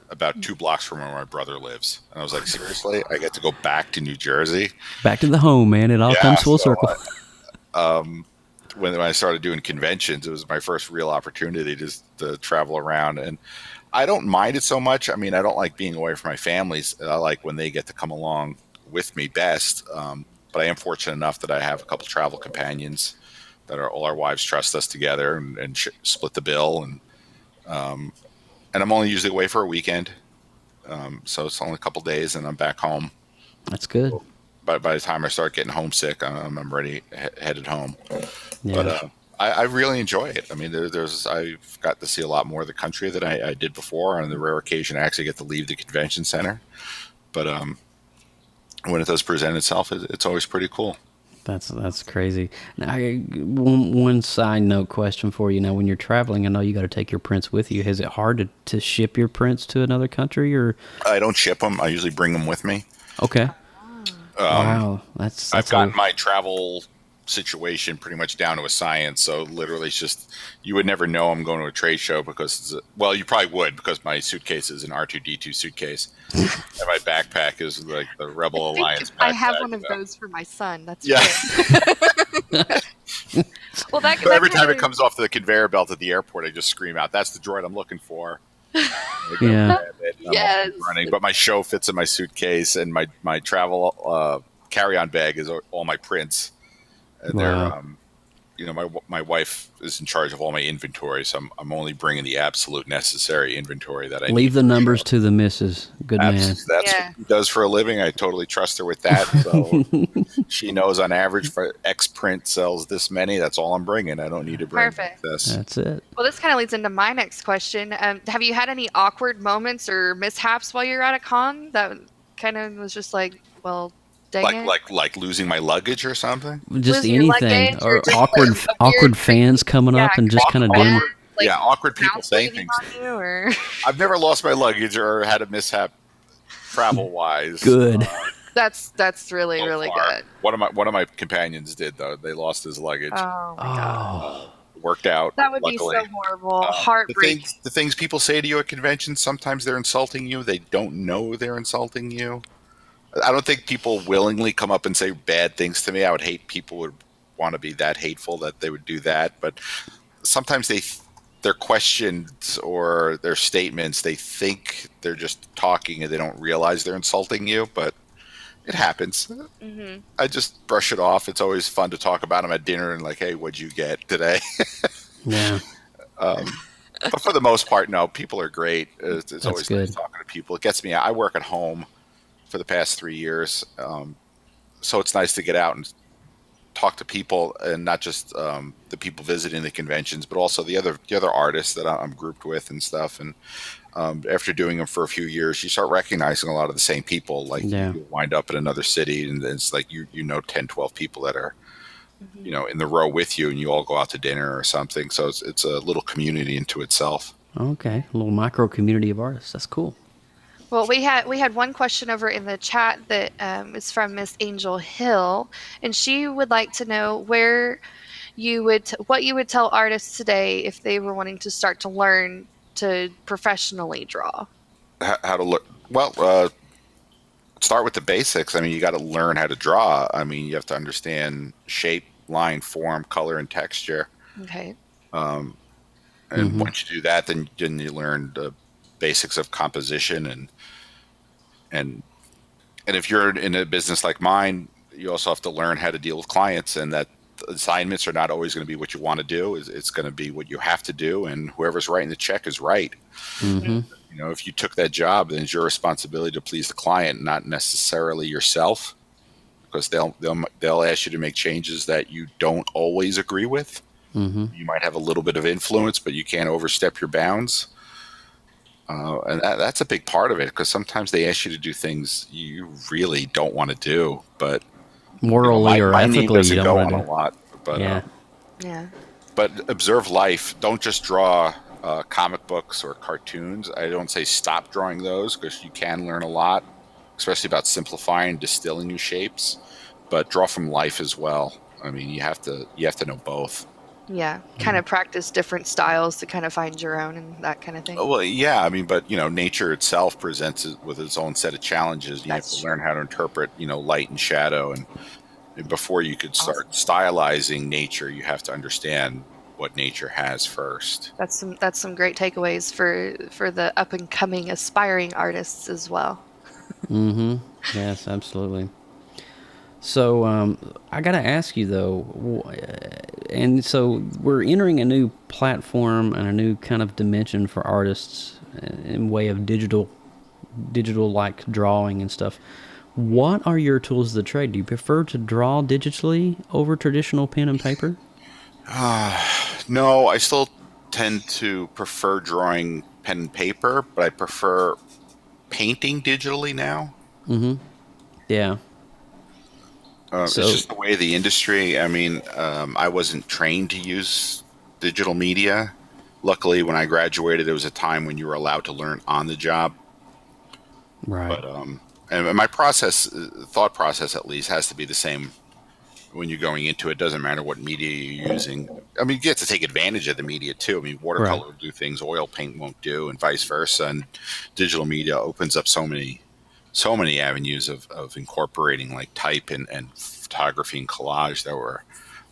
about 2 blocks from where my brother lives. And I was like, seriously? I get to go back to New Jersey? Back to the home, man. It all comes full circle. When I started doing conventions, it was my first real opportunity to travel around. And I don't mind it so much. I mean, I don't like being away from my families. I like when they get to come along with me best. But I am fortunate enough that I have a couple travel companions that are all our wives trust us together and split the bill. And I'm only usually away for a weekend. So it's only a couple days and I'm back home. That's good. By the time I start getting homesick, I'm already headed home. Yeah. But I really enjoy it. I mean, I've got to see a lot more of the country than I did before. On the rare occasion, I actually get to leave the convention center. But when it does present itself, it's always pretty cool. That's crazy. Now, one side note question for you. Now, when you're traveling, I know you got to take your prints with you. Is it hard to ship your prints to another country, or? I don't ship them. I usually bring them with me. Okay. Wow, that's I've gotten my travel situation pretty much down to a science. So literally, it's just you would never know I'm going to a trade show because you probably would because my suitcase is an R2D2 suitcase, and my backpack is like the Rebel Alliance backpack. I have one of those for my son. That's Well, so every time it comes off the conveyor belt at the airport, I just scream out, "That's the droid I'm looking for!" Yeah. Yes. Running, but my show fits in my suitcase, and my travel carry-on bag is all my prints. And wow. My wife is in charge of all my inventory, so I'm only bringing the absolute necessary inventory that I leave need the numbers to the missus. Good man. That's what she does for a living. I totally trust her with that. So she knows on average for X print sells this many. That's all I'm bringing. I don't need to bring this. That's it. Well, this kind of leads into my next question. Have you had any awkward moments or mishaps while you're at a con that kind of was just like, well, dang it? Like losing my luggage or something? Just Losing your anything. luggage Or just awkward fans coming up and just kind of doing like, awkward people saying things. I've never lost my luggage or had a mishap travel wise. Good. That's really really good. One of my companions did though. They lost his luggage. Oh my god. Worked out. That would luckily. be so horrible. Heartbreaking. The things people say to you at conventions, sometimes they're insulting you. They don't know they're insulting you. I don't think people willingly come up and say bad things to me. I would hate people would want to be that hateful that they would do that. But sometimes their questions or their statements, they think they're just talking and they don't realize they're insulting you. But it happens. Mm-hmm. I just brush it off. It's always fun to talk about them at dinner and like, hey, what'd you get today? Yeah. But for the most part, no, people are great. It's always good. nice talking to people. It gets me. I work at home for the past 3 years, so it's nice to get out and talk to people, and not just the people visiting the conventions, but also the other artists that I'm grouped with and stuff. And after doing them for a few years, you start recognizing a lot of the same people. Like you wind up in another city, and it's like you know 10, 12 people that are in the row with you, and you all go out to dinner or something. So it's a little community into itself. Okay, a little micro community of artists. That's cool. Well, we had one question over in the chat that is from Miss Angel Hill, and she would like to know where what you would tell artists today if they were wanting to start to learn to professionally draw. How to look? Well, start with the basics. I mean, you got to learn how to draw. I mean, you have to understand shape, line, form, color, and texture. Okay. And once you do that, then you learn the basics of composition and if you're in a business like mine, you also have to learn how to deal with clients, and that assignments are not always going to be what you want to do. It's going to be what you have to do, and whoever's writing the check is right. Mm-hmm. If you took that job, then it's your responsibility to please the client, not necessarily yourself, because they'll ask you to make changes that you don't always agree with. Mm-hmm. You might have a little bit of influence, but you can't overstep your bounds. And that's a big part of it, because sometimes they ask you to do things you really don't want to do, but Morally or my name ethically, you doesn't don't go want on to a do. lot. But Yeah. Yeah. but observe life. Don't just draw comic books or cartoons. I don't say stop drawing those, because you can learn a lot, especially about simplifying, distilling new shapes. But draw from life as well. I mean, you have to know both. Yeah. Kind of practice different styles to kind of find your own and that kind of thing. Well, yeah, I mean, but nature itself presents it with its own set of challenges. You have That's to true. learn how to interpret, light and shadow, and before you could start Awesome. stylizing nature, you have to understand what nature has first. That's some great takeaways for the up and coming aspiring artists as well. Mm-hmm. Yes, absolutely. So I got to ask you though, and so we're entering a new platform and a new kind of dimension for artists in way of digital like drawing and stuff. What are your tools of the trade? Do you prefer to draw digitally over traditional pen and paper? No, I still tend to prefer drawing pen and paper, but I prefer painting digitally now. Yeah. It's So just the way of the industry. I mean, I wasn't trained to use digital media. Luckily, when I graduated, there was a time when you were allowed to learn on the job. right. But and my thought process at least, has to be the same when you're going into it. Doesn't matter what media you're using. I mean, you get to take advantage of the media too. I mean, Right. watercolor will do things oil paint won't do, and vice versa. And digital media opens up so many avenues of incorporating like type and photography and collage that were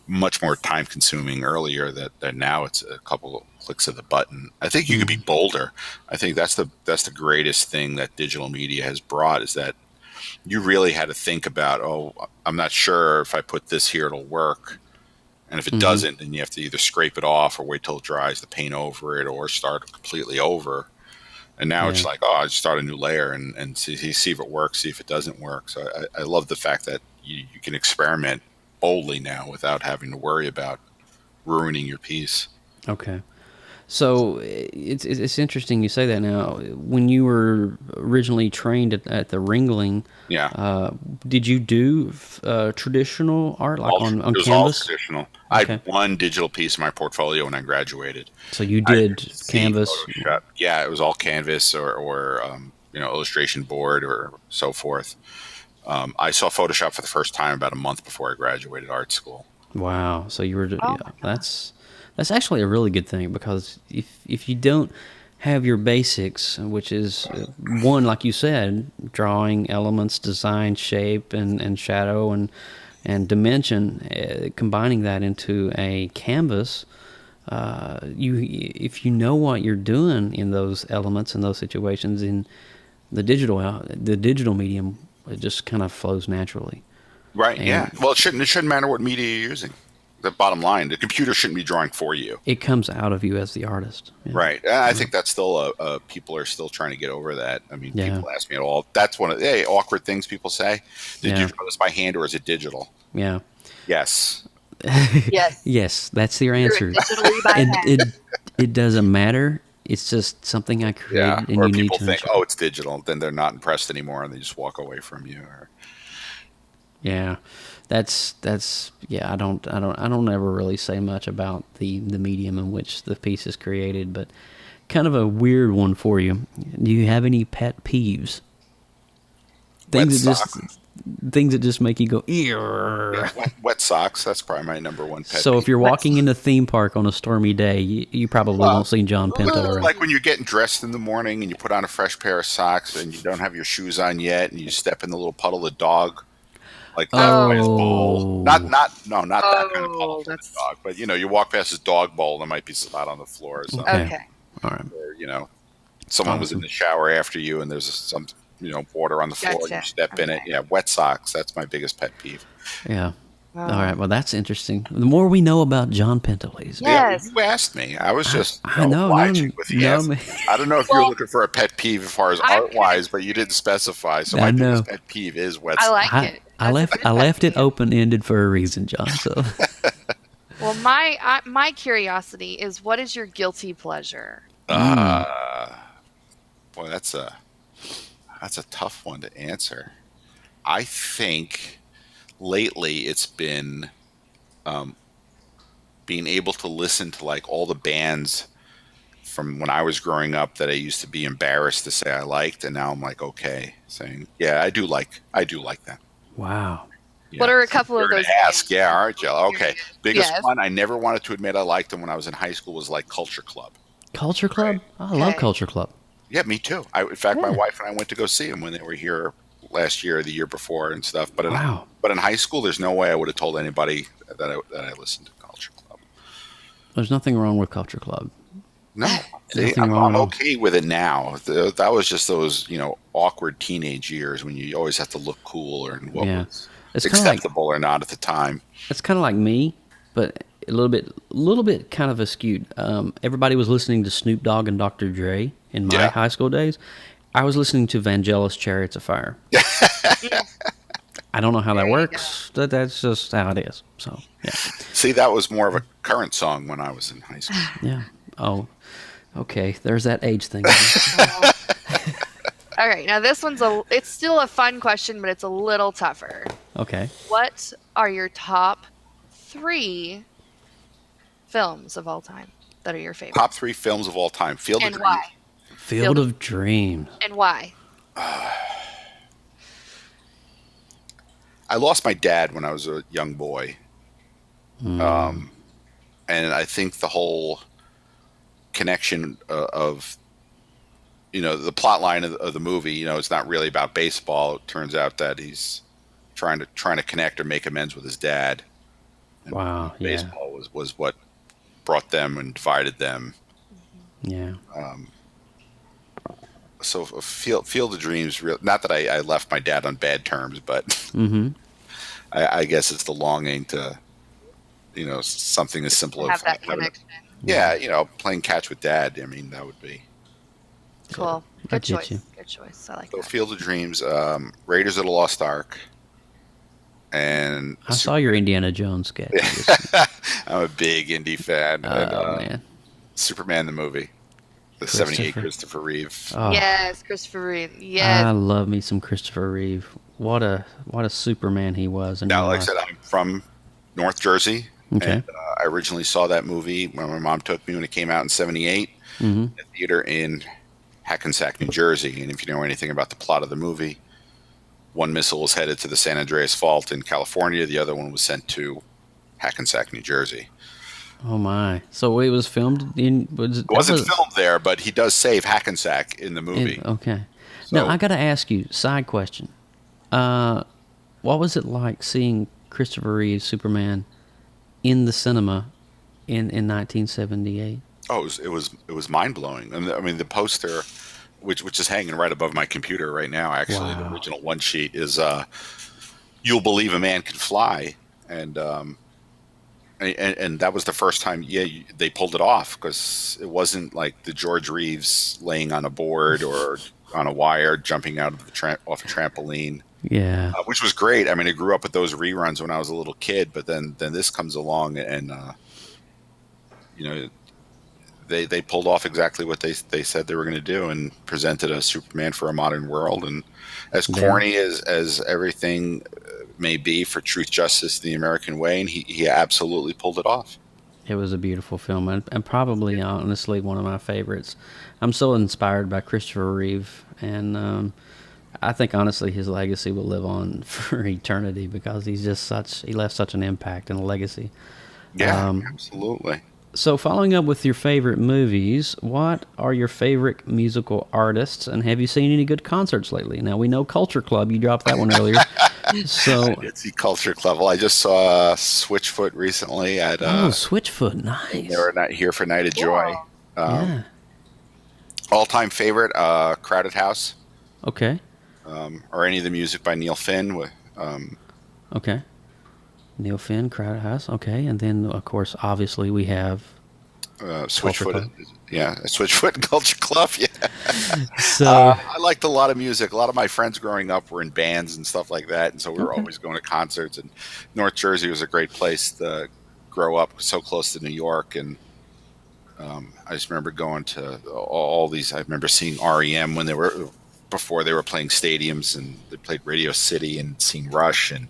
much more time consuming earlier, that now it's a couple of clicks of the button. I think you could be bolder. I think that's the greatest thing that digital media has brought, is that you really had to think about, I'm not sure if I put this here it'll work. And if it doesn't, then you have to either scrape it off or wait till it dries to paint over it, or start completely over. And now Yeah. it's like, I just start a new layer and see if it works, see if it doesn't work. So I love the fact that you can experiment boldly now without having to worry about ruining your piece. Okay. So it's interesting you say that now. When you were originally trained at the Ringling, Yeah. did you do traditional art like on It was all canvas? traditional. I Okay. had one digital piece in my portfolio when I graduated. So you I did didn't see canvas. Photoshop. Yeah, it was all canvas or illustration board or so forth. I saw Photoshop for the first time about a month before I graduated art school. Wow. So you were. Oh Yeah, my God. that's actually a really good thing, because if you don't have your basics, which is one, like you said, drawing elements, design, shape, and shadow and dimension, combining that into a canvas. If you know what you're doing in those elements and those situations, in the digital medium, it just kind of flows naturally. Right. Yeah. And Well, it shouldn't matter what media you're using. The bottom line, the computer shouldn't be drawing for you. it comes out of you as the artist. Yeah. Right. And I think that's still people are still trying to get over that. I mean, Yeah. people ask me all. That's one of the awkward things people say. Did you Yeah. draw this by hand or is it digital? Yeah. Yes. Yes. Yes, that's your Drew answer. it digitally by hand. It doesn't matter. It's just something I created, Yeah. and Or you need people to think, ensure. it's digital. Then they're not impressed anymore, and they just walk away from you. Or, Yeah, that's yeah. I don't ever really say much about the medium in which the piece is created, but kind of a weird one for you. Do you have any pet peeves? Things that just make you go ear. yeah, wet socks. That's probably my number one pet So peeve. if you're walking in a theme park on a stormy day, you probably won't see John Pinto around. Like when you're getting dressed in the morning and you put on a fresh pair of socks and you don't have your shoes on yet, and you step in the little puddle of dog, like that by his bowl. Not that kind of puddle for the That's dog, but you walk past his dog bowl and there might be spot on the floor or something. Okay. okay. All right. Or someone was in Awesome. the shower after you and there's some water on the floor and you Gotcha. step in it. Okay. Yeah, wet socks. That's my biggest pet peeve. Yeah. Wow. All right. Well, that's interesting. The more we know about John Pinto, ladies. Yes. Yeah, you asked me. I was just I know. obliging with the No, answer. man. I don't know if you're looking for a pet peeve as far as I'm art-wise, but you didn't specify. So I my know. biggest pet peeve is wet I socks. like it. I left it open ended for a reason, John. So Well, my curiosity is, what is your guilty pleasure? Boy, that's a tough one to answer. I think lately it's been being able to listen to like all the bands from when I was growing up that I used to be embarrassed to say I liked, and now I'm like okay, saying yeah, I do like that. Wow. Yeah. What are a couple You're of gonna those ask, bands? yeah, aren't you? Okay, biggest Yes. one I never wanted to admit I liked them when I was in high school was like Culture Club. Culture Club? I love Okay. Culture Club. Yeah, me too. In fact, my Yeah. wife and I went to go see them when they were here last year or the year before and stuff. But Wow. in high school, there's no way I would have told anybody that I listened to Culture Club. There's nothing wrong with Culture Club. No, see, Nothing I'm wrong at all. okay with it now. That was just those awkward teenage years when you always have to look cool or what Yeah. was It's kind of like acceptable or not at the time. it's kind of like me, but a little bit kind of skewed. Everybody was listening to Snoop Dogg and Dr. Dre in my Yeah. high school days. I was listening to Vangelis Chariots of Fire. I don't know how that There you works. That's just how it is. So yeah, See, that was more of a current song when I was in high school. yeah. Oh, okay. There's that age thing. All right, now this one's it's still a fun question, but it's a little tougher. Okay. What are your top 3 films of all time that are your favorite? Top 3 films of all time. Field of And Dreams. why? Field of Dreams. And why? I lost my dad when I was a young boy. And I think the whole connection of the plot line of the movie, it's not really about baseball. It turns out that he's trying to connect or make amends with his dad. And Wow. Yeah. baseball was what brought them and divided them. Yeah. So Field of Dreams, not that I left my dad on bad terms, but Mm-hmm. I guess it's the longing to, something as simple Have as that connection. yeah, playing catch with dad. I mean, that would be Cool. I Good get choice. you. Good choice. I like so. that. Field of Dreams, Raiders of the Lost Ark, and I saw your Indiana Jones sketch. I'm a big indie fan. And, Oh man. Superman the movie, the '78 Christopher. Christopher Reeve. Oh, Yes, Christopher Reeve. I Yes. love me some Christopher Reeve. What a Superman he was. In Now, real like I life. said, I'm from North Jersey. Okay. And, I originally saw that movie when my mom took me when it came out in '78. Mm-hmm. The theater in Hackensack, New Jersey. And if you know anything about the plot of the movie, one missile was headed to the San Andreas Fault in California. The other one was sent to Hackensack, New Jersey. Oh my! So it was filmed in. It wasn't filmed there, but he does save Hackensack in the movie. Okay. So- Now I got to ask you. Side question. What was it like seeing Christopher Reeve's Superman in the cinema in 1978? Oh, it was mind blowing. I mean, the poster, which is hanging right above my computer right now. Actually, Wow. the original one sheet is "You'll Believe a Man Can Fly," and that was the first time. Yeah, they pulled it off because it wasn't like the George Reeves laying on a board or on a wire, jumping out of off a trampoline. Yeah. Which was great. I mean, I grew up with those reruns when I was a little kid, but then this comes along and they pulled off exactly what they said they were going to do and presented a Superman for a modern world. And as corny as everything may be for truth, justice, the American way, and he absolutely pulled it off. It was a beautiful film and probably honestly one of my favorites. I'm so inspired by Christopher Reeve, and I think honestly his legacy will live on for eternity because he left such an impact and a legacy. Yeah, absolutely. So following up with your favorite movies, what are your favorite musical artists, and have you seen any good concerts lately? Now we know Culture Club, you dropped that one earlier. So I did see Culture Club. Well, I just saw Switchfoot recently at Switchfoot, nice. they were not here for Night of Joy. Yeah. All-time favorite, Crowded House, Okay. or any of the music by Neil Finn. Okay. Neil Finn, Crowded House. Okay, and then of course, obviously, we have Switchfoot. Switchfoot and Culture Club. Yeah. So I liked a lot of music. A lot of my friends growing up were in bands and stuff like that, and so we were always going to concerts. And North Jersey was a great place to grow up, so close to New York, and I just remember going to all these. I remember seeing REM before they were playing stadiums, and they played Radio City, and seeing Rush and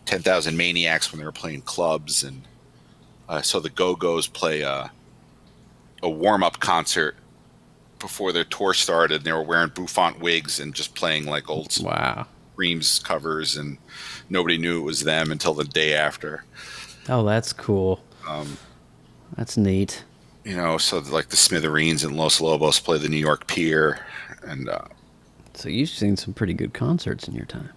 10,000 Maniacs when they were playing clubs, and so the Go-Go's play a warm-up concert before their tour started. And they were wearing bouffant wigs and just playing like old Screams covers, and nobody knew it was them until the day after. Oh, that's cool. That's neat. So like the Smithereens and Los Lobos play the New York Pier, and so you've seen some pretty good concerts in your time.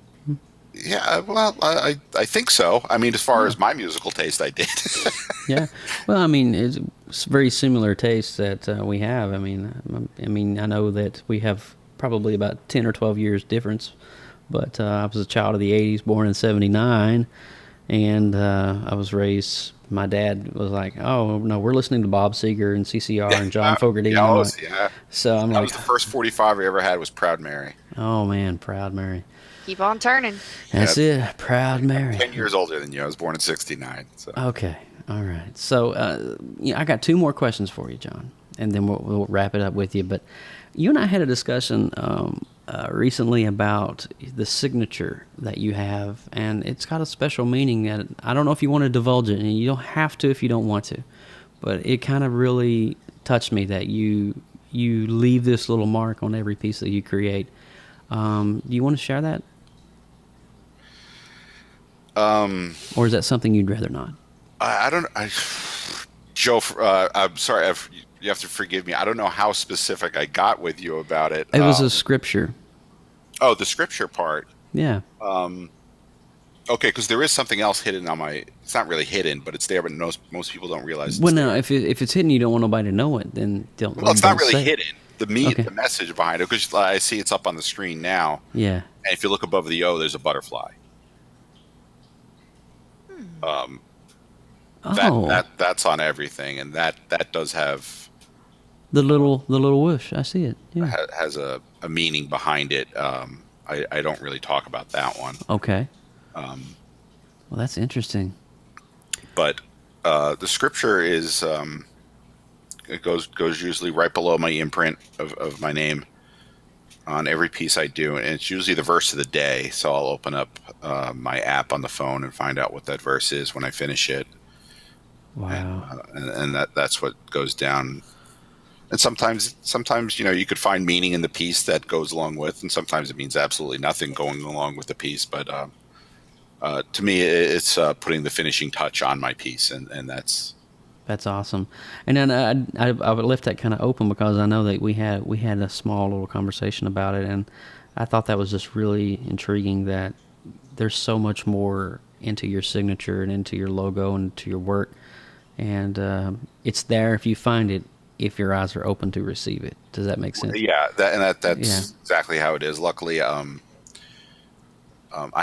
Yeah, well, I think so. I mean, as far as my musical taste, I did. Yeah, well, I mean, it's very similar tastes that we have. I mean, I know that we have probably about 10 or 12 years difference, but I was a child of the '80s, born in '79, and I was raised. My dad was like, "Oh no, we're listening to Bob Seger and CCR and John Fogerty." Yeah. So I'm that was the first 45 I ever had was Proud Mary. Oh man, Proud Mary. Keep on turning. That's it, Proud Mary. I'm 10 years older than you. I was born in '69. So. Okay, all right. So I got 2 more questions for you, John, and then we'll wrap it up with you. But you and I had a discussion recently about the signature that you have, and it's got a special meaning that I don't know if you want to divulge it, and you don't have to if you don't want to, but it kind of really touched me that you leave this little mark on every piece that you create. Do you want to share that? Or is that something you'd rather not? I don't. Joe, I'm sorry. You have to forgive me. I don't know how specific I got with you about it. It was a scripture. Oh, the scripture part. Yeah. Okay, because there is something else hidden on my. It's not really hidden, but it's there. But most people don't realize. Well, no. If it's hidden, you don't want nobody to know it. Then don't. Well, it's not really say hidden. The message behind it, because I see it's up on the screen now. Yeah. And if you look above the O, there's a butterfly. That's on everything, and that does have the little whoosh. I see it. Yeah. Has a meaning behind it. I don't really talk about that one. Okay. Well, that's interesting. But the scripture is it goes usually right below my imprint of my name on every piece I do, and it's usually the verse of the day. So I'll open up my app on the phone and find out what that verse is when I finish it. Wow. And that's what goes down. And sometimes you could find meaning in the piece that goes along with, and sometimes it means absolutely nothing going along with the piece. But to me, it's putting the finishing touch on my piece, and that's awesome. And then I would left that kind of open because I know that we had a small little conversation about it, and I thought that was just really intriguing that there's so much more into your signature and into your logo and to your work, and it's there if you find it, if your eyes are open to receive it. Does that make sense? Yeah, that's exactly how it is. Luckily, I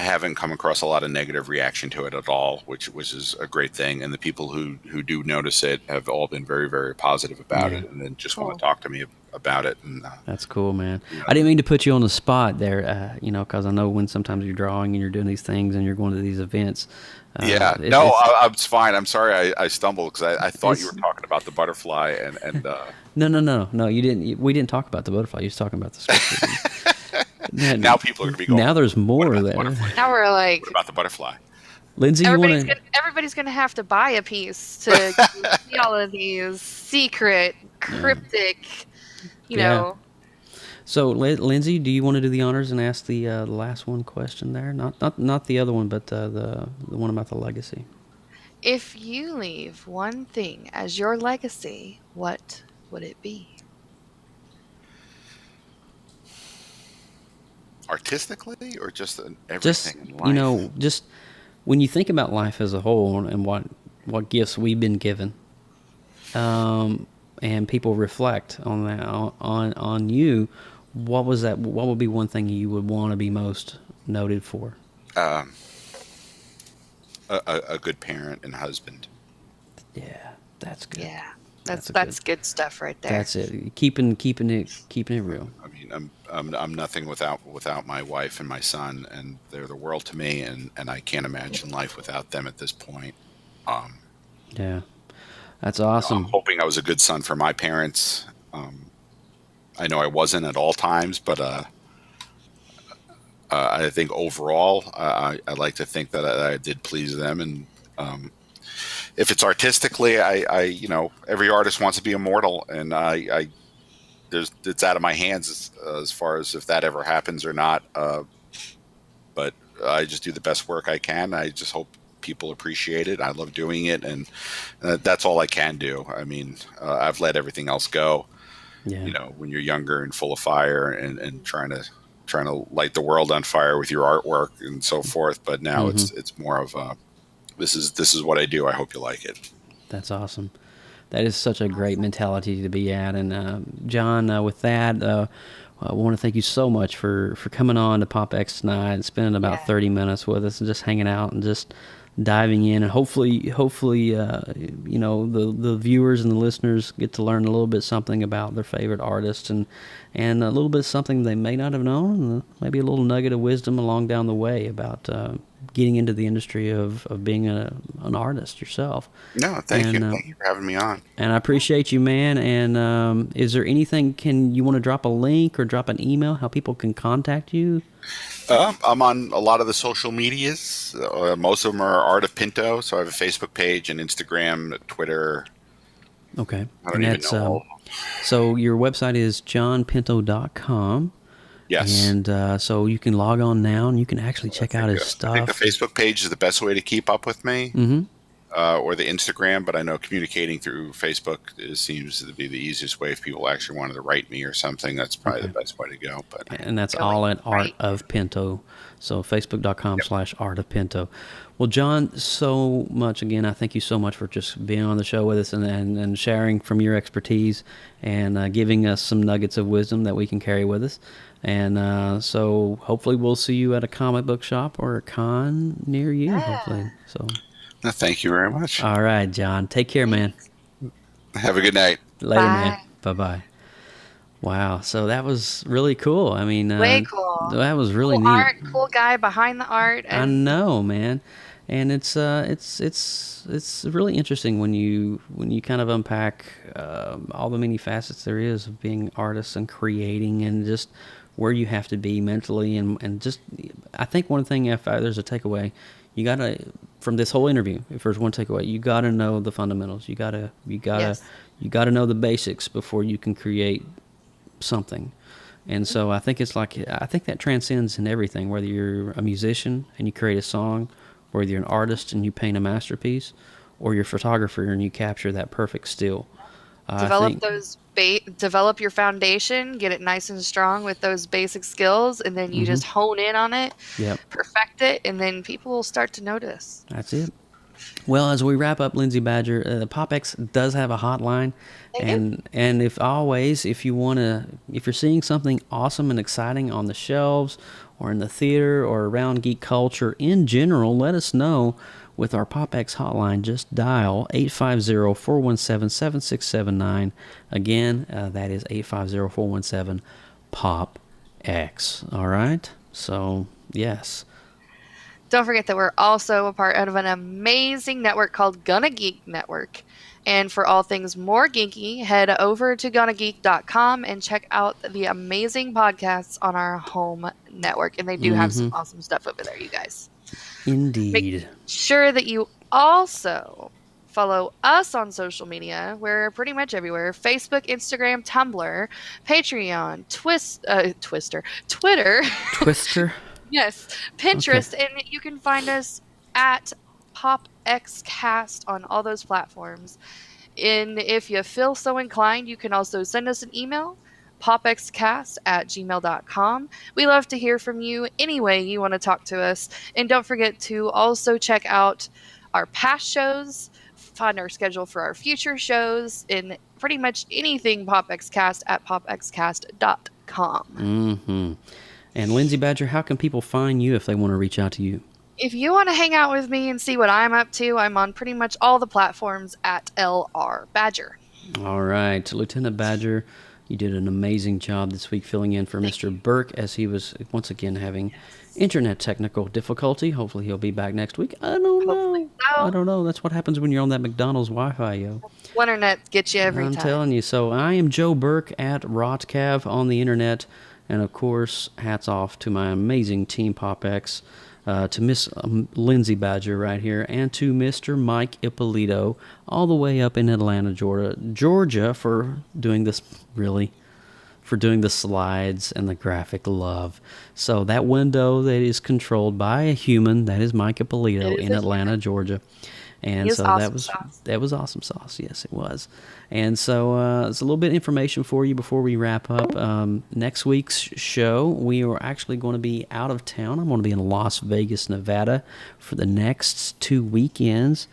haven't come across a lot of negative reaction to it at all, which is a great thing. And the people who do notice it have all been very, very positive about it, and then just want to talk to me about it. And that's cool, man. I didn't mean to put you on the spot there, because I know when sometimes you're drawing and you're doing these things and you're going to these events. It's fine. I'm sorry I stumbled because I thought you were talking about the butterfly and No, you didn't. We didn't talk about the butterfly. You was talking about the scripture. Now people are going to be going. Now there's more there. Now we're like, what about the butterfly? Lindsay, everybody's going to have to buy a piece to see all of these secret, cryptic, you know. So, Lindsay, do you want to do the honors and ask the last one question there? Not the other one, but the one about the legacy. If you leave one thing as your legacy, what would it be? Artistically, or just everything in life? Just when you think about life as a whole and what gifts we've been given, and people reflect on that on you, what was that? What would be one thing you would want to be most noted for? A good parent and husband. Yeah, that's good. Yeah, that's good stuff right there. That's it. Keeping it real. I mean, I'm nothing without my wife and my son, and they're the world to me, and I can't imagine life without them at this point. Yeah. That's awesome. I'm hoping I was a good son for my parents. I know I wasn't at all times, but I think overall, I like to think that I did please them. And if it's artistically, every artist wants to be immortal, and it's out of my hands as far as if that ever happens or not. But I just do the best work I can. I just hope people appreciate it. I love doing it, and that's all I can do. I mean, I've let everything else go. Yeah. When you're younger and full of fire and trying to light the world on fire with your artwork and so forth. But now it's more of this is what I do. I hope you like it. That's awesome. That is such a great mentality to be at. And John, with that, I want to thank you so much for coming on to PopX tonight and spending about 30 minutes with us and just hanging out and just diving in. And hopefully, the viewers and the listeners get to learn a little bit something about their favorite artists and a little bit something they may not have known, and maybe a little nugget of wisdom along down the way about getting into the industry of being an artist yourself. No, thank you. Thank you for having me on. And I appreciate you, man. And is there anything, you want to drop a link or drop an email, how people can contact you? I'm on a lot of the social medias. Most of them are Art of Pinto. So I have a Facebook page and Instagram, Twitter. Okay. I don't even know. So your website is johnpinto.com. Yes. And so you can log on now and you can actually check out his stuff. I think the Facebook page is the best way to keep up with me, or the Instagram. But I know communicating through Facebook seems to be the easiest way if people actually wanted to write me or something. That's probably the best way to go. And that's all at Art of Pinto. So facebook.com/Art of Pinto. Well, John, so much again. I thank you so much for just being on the show with us and sharing from your expertise and giving us some nuggets of wisdom that we can carry with us. And so hopefully we'll see you at a comic book shop or a con near you. Hopefully. So. No, thank you very much. All right, John. Take care, man. Have a good night. Later, man. Bye-bye. Wow. So that was really cool. I mean, way cool. That was really cool neat. Art, cool guy behind the art. I know, man. And it's really interesting when you kind of unpack all the many facets there is of being artists and creating and just where you have to be mentally and just I think one thing if there's a takeaway, you gotta from this whole interview, if there's one takeaway, you gotta know the fundamentals. You gotta know the basics before you can create something. And so I think that transcends in everything, whether you're a musician and you create a song, whether you're an artist and you paint a masterpiece, or you're a photographer and you capture that perfect still. Develop your foundation, get it nice and strong with those basic skills, and then you just hone in on it, perfect it, and then people will start to notice. That's it. Well, as we wrap up, Lindsay Badger, PopX does have a hotline, and if you're seeing something awesome and exciting on the shelves or in the theater or around geek culture in general, let us know with our PopX hotline. Just dial 850-417-7679. Again, that is 850-417-PopX. All right? So, yes. Don't forget that we're also a part of an amazing network called Gonna Geek Network. And for all things more geeky, head over to GonnaGeek.com and check out the amazing podcasts on our home network. And they do have some awesome stuff over there, you guys. Indeed. Make sure that you also follow us on social media. We're pretty much everywhere. Facebook, Instagram, Tumblr, Patreon, Twitter. Twister? Yes, Pinterest, and you can find us at PopXcast on all those platforms. And if you feel so inclined, you can also send us an email, popxcast@gmail.com. We love to hear from you any way you want to talk to us. And don't forget to also check out our past shows, find our schedule for our future shows, and pretty much anything PopXcast at popxcast.com. And Lindsay Badger, how can people find you if they want to reach out to you? If you want to hang out with me and see what I'm up to, I'm on pretty much all the platforms at LR Badger. All right. Lieutenant Badger, you did an amazing job this week filling in for Mr. Burke as he was once again having internet technical difficulty. Hopefully he'll be back next week. I don't know. I don't know. That's what happens when you're on that McDonald's Wi-Fi, yo. Internet gets you every I'm time. telling you. So I am Joe Burke at Rotcav on the internet. And, of course, hats off to my amazing team, PopX, to Miss Lindsay Badger right here, and to Mr. Mike Ippolito, all the way up in Atlanta, Georgia, for doing this, for doing the slides and the graphic love. So that window that is controlled by a human, that is Mike Ippolito in Atlanta, Georgia. And so that was awesome sauce. Yes, it was. And so it's a little bit of information for you before we wrap up. Next week's show, we are actually going to be out of town. I'm going to be in Las Vegas, Nevada for the next 2 weekends.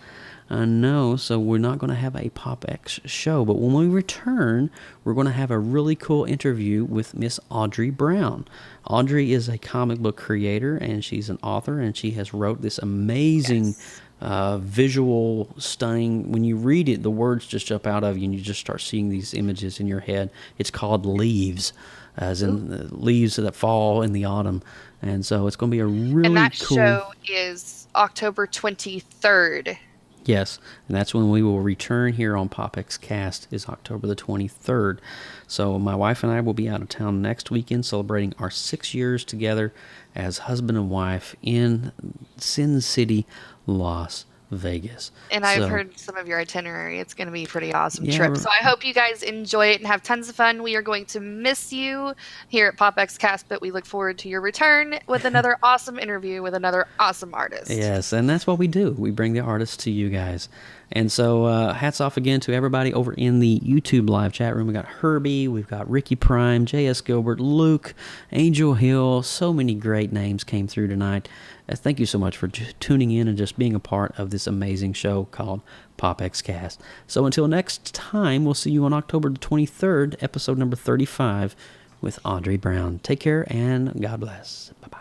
No, so we're not going to have a PopX show. But when we return, we're going to have a really cool interview with Miss Audrey Brown. Audrey is a comic book creator, and she's an author, and she has wrote this amazing visual, stunning. When you read it, the words just jump out of you, and you just start seeing these images in your head. It's called Leaves, as in leaves that fall in the autumn. And so it's going to be a really and that cool show is October 23rd. Yes, and that's when we will return here on PopXcast, is October the 23rd. So my wife and I will be out of town next weekend celebrating our 6 years together as husband and wife in Sin City, Las Vegas. And I've heard some of your itinerary. It's going to be a pretty awesome trip. So I hope you guys enjoy it and have tons of fun. We are going to miss you here at PopXcast, but we look forward to your return with another awesome interview with another awesome artist. Yes, and that's what we do. We bring the artists to you guys. And so hats off again to everybody over in the YouTube live chat room. We got Herbie, we've got Ricky Prime, J.S. Gilbert, Luke, Angel Hill. So many great names came through tonight. Thank you so much for tuning in and just being a part of this amazing show called PopXcast. So until next time, we'll see you on October the 23rd, episode number 35 with Audrey Brown. Take care and God bless. Bye-bye.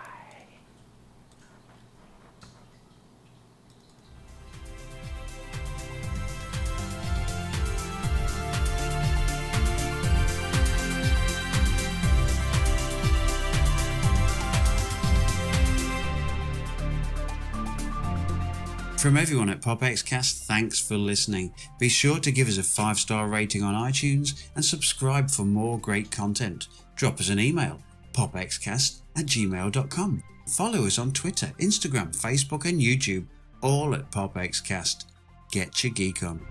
From everyone at PopXcast, thanks for listening. Be sure to give us a 5-star rating on iTunes and subscribe for more great content. Drop us an email, popxcast@gmail.com. Follow us on Twitter, Instagram, Facebook and YouTube, all at PopXcast. Get your geek on.